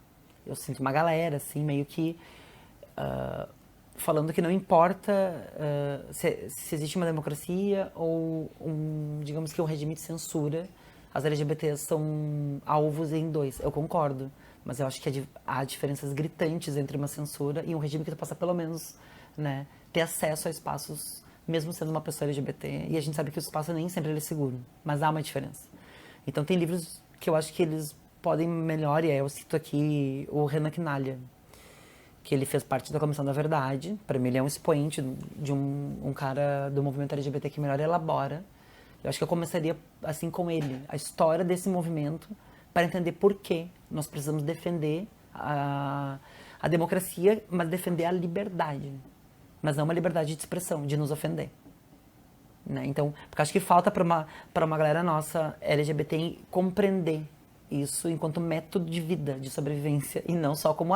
Eu sinto uma galera, assim, meio que falando que não importa se existe uma democracia ou, digamos que um regime de censura, as LGBTs são alvos em dois. Eu concordo, mas eu acho que há diferenças gritantes entre uma censura e um regime que tu possa, pelo menos, né, ter acesso a espaços, mesmo sendo uma pessoa LGBT. E a gente sabe que o espaço nem sempre é seguro, mas há uma diferença. Então, tem livros que eu acho que eles podem melhor, e eu cito aqui o Renan Quinalha, que ele fez parte da Comissão da Verdade. Para mim, ele é um expoente de um cara do movimento LGBT que melhor elabora. Eu acho que eu começaria assim com ele, a história desse movimento, para entender por que nós precisamos defender a democracia, mas defender a liberdade. Mas não uma liberdade de expressão, de nos ofender. Né? Então, porque acho que falta para uma galera nossa LGBT compreender isso enquanto método de vida, de sobrevivência, e não só como,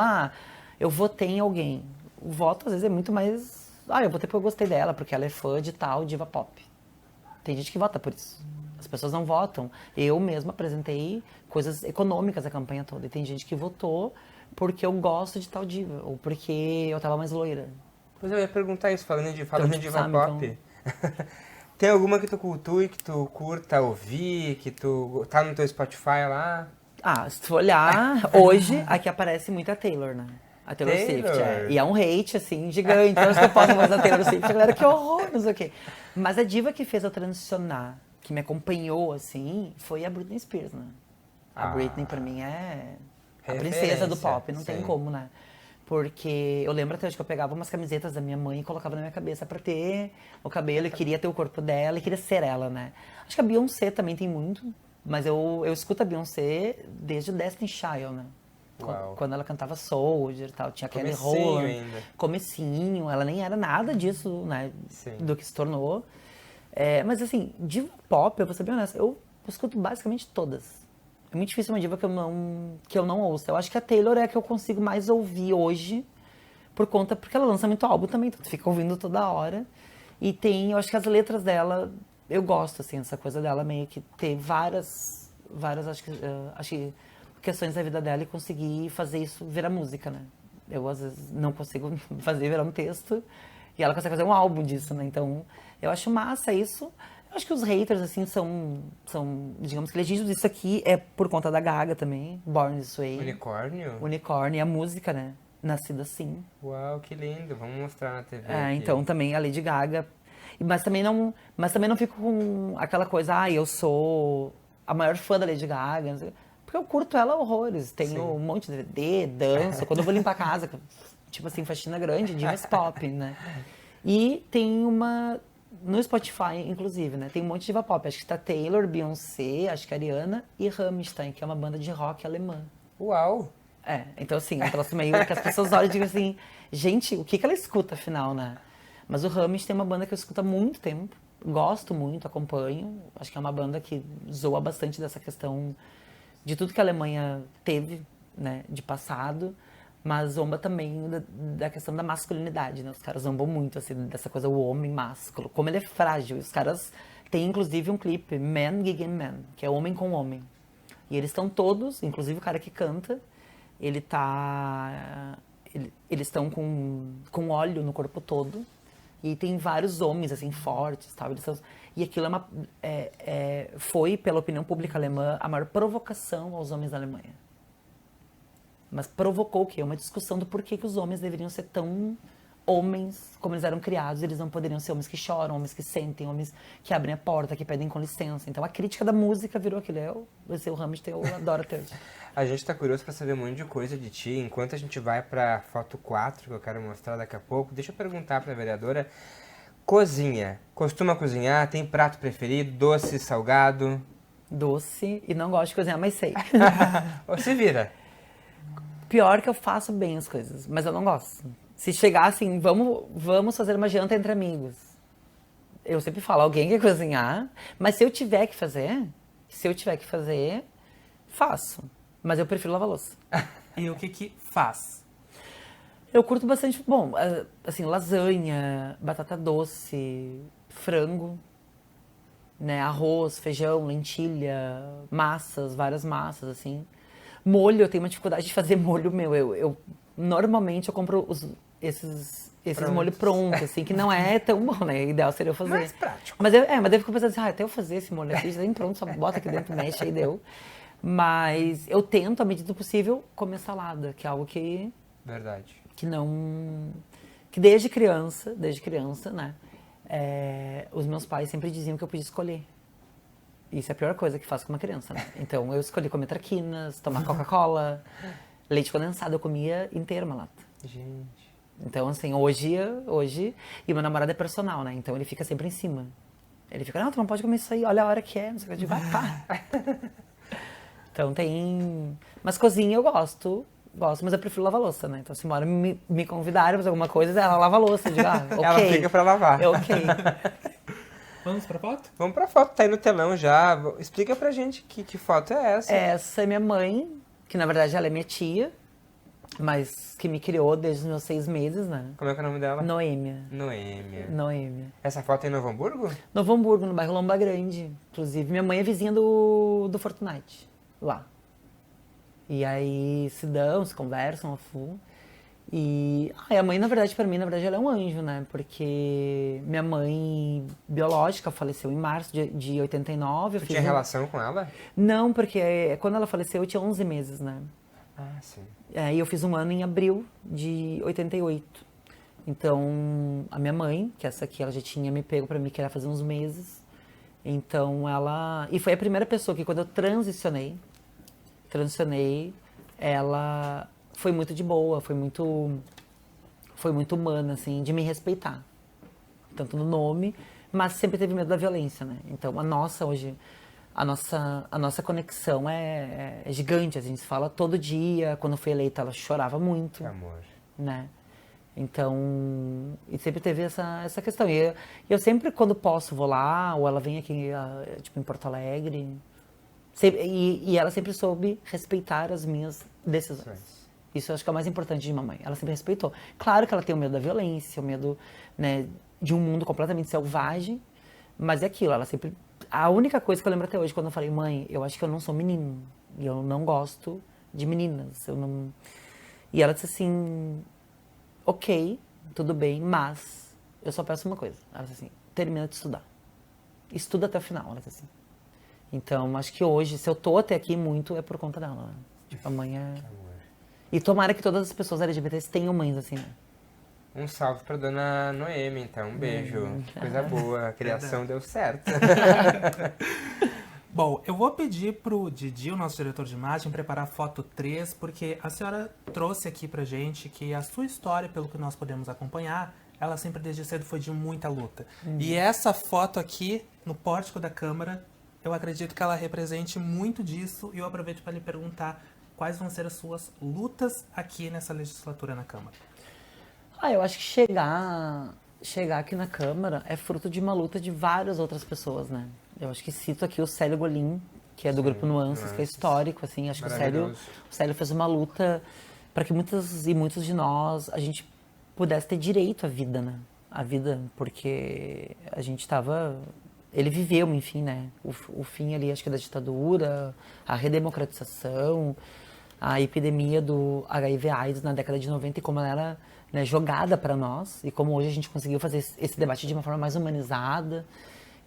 eu votei em alguém. O voto, às vezes, é muito mais, eu votei porque eu gostei dela, porque ela é fã de tal diva pop. Tem gente que vota por isso. As pessoas não votam. Eu mesma apresentei coisas econômicas a campanha toda, e tem gente que votou porque eu gosto de tal diva, ou porque eu tava mais loira. Pois eu ia perguntar isso, falando de diva sabe, pop. Tem alguma que tu cultue, que tu curta ouvir, que tu tá no teu Spotify lá? Se tu olhar, hoje, aqui aparece muito a Taylor, né? A Taylor Swift, E é um hate, assim, gigante. Então, acho que eu posso mostrar a Taylor Swift. A galera, que horror, não sei o quê. Mas a diva que fez eu transicionar, que me acompanhou, assim, foi a Britney Spears, né? A Britney, pra mim, é a princesa do pop. Não tem como, né? Porque eu lembro até hoje que eu pegava umas camisetas da minha mãe e colocava na minha cabeça pra ter o cabelo, e queria ter o corpo dela, e queria ser ela, né? Acho que a Beyoncé também tem muito, mas eu escuto a Beyoncé desde o Destiny's Child, né? Uau. Quando ela cantava Soldier e tal, tinha Kelly Comecinho Rowland, ainda. Comecinho, ela nem era nada disso, né? Sim. Do que se tornou. Mas assim, diva pop, eu vou ser bem honesta, eu escuto basicamente todas. É muito difícil uma diva que eu não ouço. Eu acho que a Taylor é a que eu consigo mais ouvir hoje, porque ela lança muito álbum também, então tu fica ouvindo toda hora. E eu acho que as letras dela, eu gosto, assim, essa coisa dela meio que ter várias acho que questões da vida dela e conseguir fazer isso virar música, né? Eu, às vezes, não consigo fazer virar um texto, e ela consegue fazer um álbum disso, né? Então, eu acho massa isso. Eu acho que os haters, assim, são digamos que legítimos. Isso aqui é por conta da Gaga também, Born This Way. Unicórnio? Unicórnio, e a música, né? Nascida assim. Uau, que lindo. Vamos mostrar na TV aqui. Então também a Lady Gaga. Mas também não fico com aquela coisa, eu sou a maior fã da Lady Gaga. Não sei, porque eu curto ela horrores. Tenho um monte de DVD, danço. Quando eu vou limpar a casa, tipo assim, faxina grande, divas pop, né? E tem uma... No Spotify, inclusive, né? Tem um monte de diva pop. Acho que tá Taylor, Beyoncé, acho que Ariana e Rammstein, que é uma banda de rock alemã. Uau! Então assim, é um troço meio que as pessoas olham e dizem assim, gente, o que ela escuta afinal, né? Mas o Rammstein é uma banda que eu escuto há muito tempo, gosto muito, acompanho. Acho que é uma banda que zoa bastante dessa questão de tudo que a Alemanha teve, né, de passado, mas zomba também da questão da masculinidade, né? Os caras zombam muito, assim, dessa coisa, o homem másculo, como ele é frágil. E os caras têm, inclusive, um clipe, Man Gegen Man, que é homem com homem. E eles estão todos, inclusive o cara que canta, eles estão com óleo no corpo todo, e tem vários homens, assim, fortes, tal. E aquilo foi, pela opinião pública alemã, a maior provocação aos homens da Alemanha. Mas provocou o quê? Uma discussão do porquê que os homens deveriam ser tão homens como eles eram criados. Eles não poderiam ser homens que choram, homens que sentem, homens que abrem a porta, que pedem com licença. Então a crítica da música virou aquilo. Esse é o Rammstein, eu adoro até hoje. A gente tá curioso pra saber um monte de coisa de ti. Enquanto a gente vai pra foto 4, que eu quero mostrar daqui a pouco, deixa eu perguntar pra vereadora. Cozinha. Costuma cozinhar? Tem prato preferido? Doce, salgado? Doce, e não gosto de cozinhar, mas sei. Ou se vira? Pior que eu faço bem as coisas, mas eu não gosto. Se chegar assim, vamos fazer uma janta entre amigos. Eu sempre falo, alguém quer cozinhar, mas se eu tiver que fazer, faço. Mas eu prefiro lavar louça. E o que faz? Eu curto bastante, assim, lasanha, batata doce, frango, né, arroz, feijão, lentilha, massas, várias massas, assim. Molho, eu tenho uma dificuldade de fazer molho meu. Normalmente eu compro esses molhos prontos, assim, que não é tão bom, né? O ideal seria eu fazer. Mais prático. Mas daí eu fico pensando assim, até eu fazer esse molho aqui, já tem pronto, só bota aqui dentro, mexe, aí deu. Mas eu tento, à medida do possível, comer salada, que é algo que Verdade. que desde criança, né? Os meus pais sempre diziam que eu podia escolher. Isso é a pior coisa que faço com uma criança, né? Então eu escolhi comer traquinas, tomar Coca-Cola, leite condensado, eu comia inteiro uma lata. Gente. Então, assim, hoje, e meu namorado é personal, né? Então ele fica sempre em cima. Ele fica, não, tu não pode comer isso aí, olha a hora que é, não sei o que, eu digo, pá. Então tem... Mas cozinha eu gosto, mas eu prefiro lavar louça, né? Então se uma hora me convidarem pra fazer alguma coisa, ela lava a louça, eu digo, ok. Ela fica pra lavar. É ok. Vamos pra foto? Vamos pra foto, tá aí no telão já. Explica pra gente que foto é essa. Essa é minha mãe, que na verdade ela é minha tia, mas que me criou desde os meus 6 meses, né? Como é que é o nome dela? Noêmia. Noêmia. Essa foto é em Novo Hamburgo? Novo Hamburgo, no bairro Lomba Grande. Inclusive, minha mãe é vizinha do Fortnite, lá. E aí se dão, se conversam, E a mãe, na verdade, pra mim, ela é um anjo, né? Porque minha mãe biológica faleceu em março de 89. Você tinha relação com ela? Não, porque quando ela faleceu eu tinha 11 meses, né? Ah, sim. E eu fiz um ano em abril de 88. Então, a minha mãe, que essa aqui ela já tinha me pego pra mim, que era fazer uns meses. Então, ela... E foi a primeira pessoa que quando eu transicionei, ela... foi muito de boa, foi muito humana, assim, de me respeitar. Tanto no nome, mas sempre teve medo da violência, né? Então, a nossa conexão é gigante, a gente se fala todo dia. Quando eu fui eleita, ela chorava muito. Que amor. Né? Então, e sempre teve essa questão. E eu sempre, quando posso, vou lá, ou ela vem aqui, tipo, em Porto Alegre. E ela sempre soube respeitar as minhas decisões. Isso eu acho que é o mais importante de mamãe. Ela sempre respeitou. Claro que ela tem o medo da violência, o medo, né, de um mundo completamente selvagem, mas é aquilo, ela sempre... A única coisa que eu lembro até hoje, quando eu falei, mãe, eu acho que eu não sou menino, e eu não gosto de meninas, eu não... E ela disse assim, ok, tudo bem, mas eu só peço uma coisa. Ela disse assim, termina de estudar. Estuda até o final, ela disse assim. Então, acho que hoje, se eu tô até aqui muito, é por conta dela, né? Tipo, a mãe é... E tomara que todas as pessoas LGBTs tenham mães assim, né? Um salve pra dona Noêmia, então. Um beijo. Coisa boa. A criação deu certo. Bom, eu vou pedir pro Didi, o nosso diretor de imagem, preparar a foto 3, porque a senhora trouxe aqui pra gente que a sua história, pelo que nós podemos acompanhar, ela sempre desde cedo foi de muita luta. E essa foto aqui, no pórtico da Câmara, eu acredito que ela represente muito disso, e eu aproveito para lhe perguntar quais vão ser as suas lutas aqui nessa legislatura na Câmara. Eu acho que chegar aqui na Câmara é fruto de uma luta de várias outras pessoas, né? Eu acho que cito aqui o Célio Golim, que é do Grupo Nuances, que é histórico, assim. Acho que o Célio fez uma luta para que muitas e muitos de nós, a gente pudesse ter direito à vida, né? A vida, porque a gente estava... Ele viveu, enfim, né? O fim ali, acho que da ditadura, a redemocratização, a epidemia do HIV/AIDS na década de 90 e como ela era, né, jogada para nós e como hoje a gente conseguiu fazer esse debate de uma forma mais humanizada.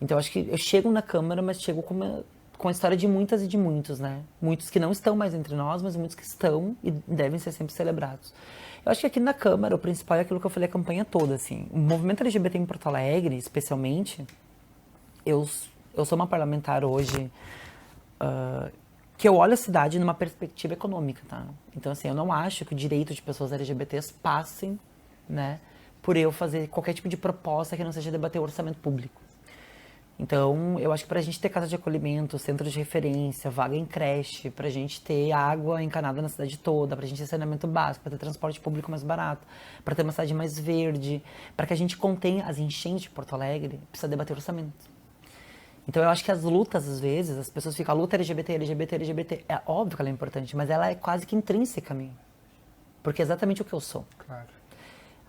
Então, acho que eu chego na Câmara, mas chego com a história de muitas e de muitos, né? Muitos que não estão mais entre nós, mas muitos que estão e devem ser sempre celebrados. Eu acho que aqui na Câmara, o principal é aquilo que eu falei a campanha toda, assim. O movimento LGBT em Porto Alegre, especialmente, eu sou uma parlamentar hoje que eu olho a cidade numa perspectiva econômica, tá? Então, assim, eu não acho que o direito de pessoas LGBTs passem, né, por eu fazer qualquer tipo de proposta que não seja debater o orçamento público. Então, eu acho que pra gente ter casa de acolhimento, centro de referência, vaga em creche, pra gente ter água encanada na cidade toda, pra gente ter saneamento básico, pra ter transporte público mais barato, pra ter uma cidade mais verde, pra que a gente contenha as enchentes de Porto Alegre, precisa debater orçamento. Então, eu acho que as lutas, às vezes, as pessoas ficam, a luta LGBT. É óbvio que ela é importante, mas ela é quase que intrínseca a mim. Porque é exatamente o que eu sou. Claro.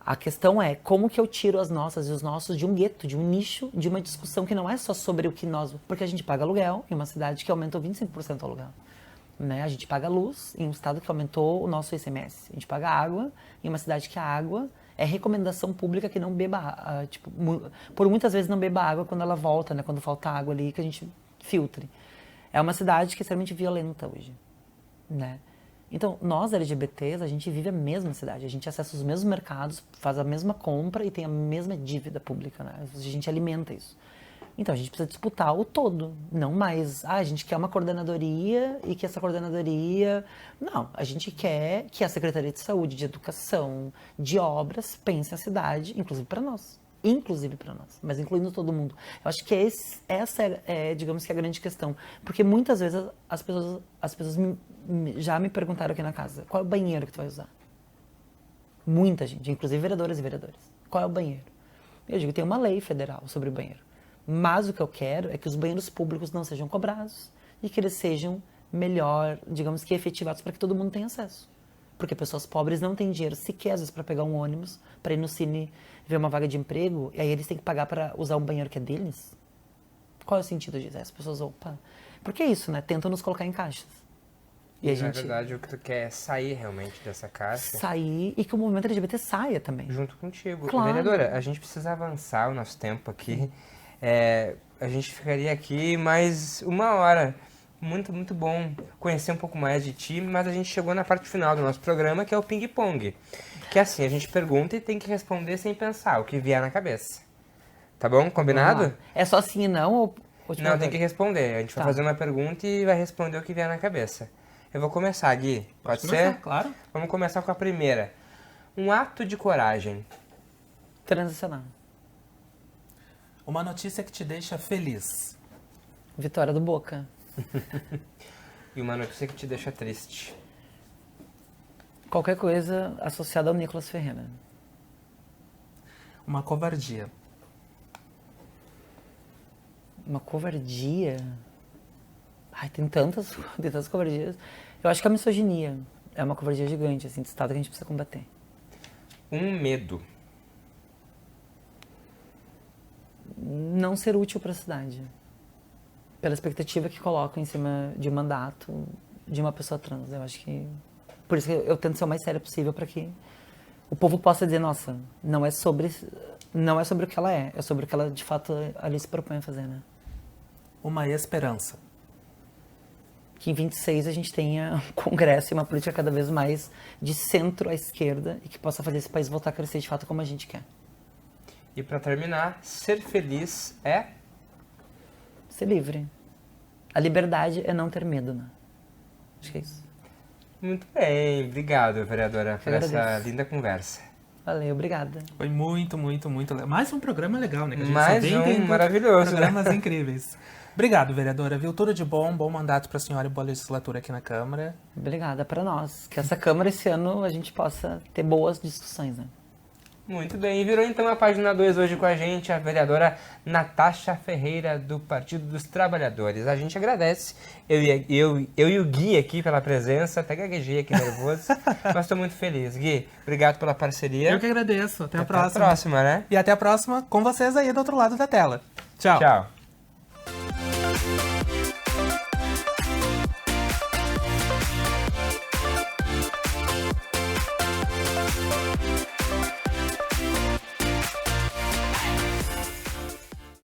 A questão é como que eu tiro as nossas e os nossos de um gueto, de um nicho, de uma discussão que não é só sobre o que nós... Porque a gente paga aluguel em uma cidade que aumentou 25% o aluguel. Né? A gente paga luz em um estado que aumentou o nosso ICMS. A gente paga água em uma cidade que a água... É recomendação pública que não beba, tipo, por muitas vezes não beba água quando ela volta, né? Quando falta água ali, que a gente filtre. É uma cidade que é extremamente violenta hoje, né? Então, nós LGBTs, a gente vive a mesma cidade, a gente acessa os mesmos mercados, faz a mesma compra e tem a mesma dívida pública, né? A gente alimenta isso. Então, a gente precisa disputar o todo, não mais, a gente quer uma coordenadoria e que essa coordenadoria... Não, a gente quer que a Secretaria de Saúde, de Educação, de Obras, pense a cidade, inclusive para nós, mas incluindo todo mundo. Eu acho que essa é, digamos que a grande questão, porque muitas vezes as pessoas já me perguntaram aqui na casa, qual é o banheiro que tu vai usar? Muita gente, inclusive vereadoras e vereadores, qual é o banheiro? Eu digo, tem uma lei federal sobre o banheiro. Mas o que eu quero é que os banheiros públicos não sejam cobrados e que eles sejam melhor, digamos que efetivados para que todo mundo tenha acesso. Porque pessoas pobres não têm dinheiro sequer, às vezes, para pegar um ônibus, para ir no cine ver uma vaga de emprego, e aí eles têm que pagar para usar um banheiro que é deles? Qual é o sentido disso? As pessoas, opa... Porque é isso, né? Tentam nos colocar em caixas. E a Na gente verdade, o que tu quer é sair realmente dessa caixa. sair e que o movimento LGBT saia também. Junto contigo. Claro. Vereadora, a gente precisa avançar o nosso tempo aqui. A gente ficaria aqui mais 1 hora. Muito, muito bom conhecer um pouco mais de ti, mas a gente chegou na parte final do nosso programa, que é o ping-pong. Que é assim, a gente pergunta e tem que responder sem pensar, o que vier na cabeça. Tá bom? Combinado? Vamos lá. É só sim e não ou te Não, tem perguntar? que responder. A gente vai Tá. fazer uma pergunta e vai responder o que vier na cabeça. Eu vou começar, Gui. Pode começar, ser? claro. Vamos começar com a primeira. Um ato de coragem. Transicionar. Uma notícia que te deixa feliz. Vitória do Boca. E uma notícia que te deixa triste. Qualquer coisa associada ao Nicolas Ferreira. Uma covardia. Uma covardia. Ai, tem tantas covardias. Eu acho que a misoginia é uma covardia gigante, assim, de estado que a gente precisa combater. Um medo. Não ser útil para a cidade. Pela expectativa que colocam em cima de um mandato de uma pessoa trans. Eu acho que... Por isso que eu tento ser o mais séria possível para que o povo possa dizer, nossa, não é sobre o que ela é sobre o que ela de fato ali se propõe a fazer, né? Uma esperança. Que em 26 a gente tenha um congresso e uma política cada vez mais de centro à esquerda e que possa fazer esse país voltar a crescer de fato como a gente quer. E pra terminar, ser feliz é... Ser livre. A liberdade é não ter medo, né? Acho que é isso. Muito bem. Obrigado, vereadora, por Eu essa agradeço. linda conversa. Valeu, obrigada. Foi muito, muito, muito legal. Mais um programa legal, né? Que a gente Mais só vem um tendo maravilhoso, né? Programas incríveis. Obrigado, vereadora. Viu? Tudo de bom. Bom mandato para a senhora e boa legislatura aqui na Câmara. Obrigada para nós. Que essa Câmara esse ano a gente possa ter boas discussões, né? Muito bem, e virou então a página 2 hoje com a gente, a vereadora Natasha Ferreira, do Partido dos Trabalhadores. A gente agradece, eu e o Gui aqui pela presença, até gaguejei aqui nervoso, mas estou muito feliz. Gui, obrigado pela parceria. Eu que agradeço. Até a Até próxima. a próxima, né? E até a próxima com vocês aí do outro lado da tela. Tchau. Tchau.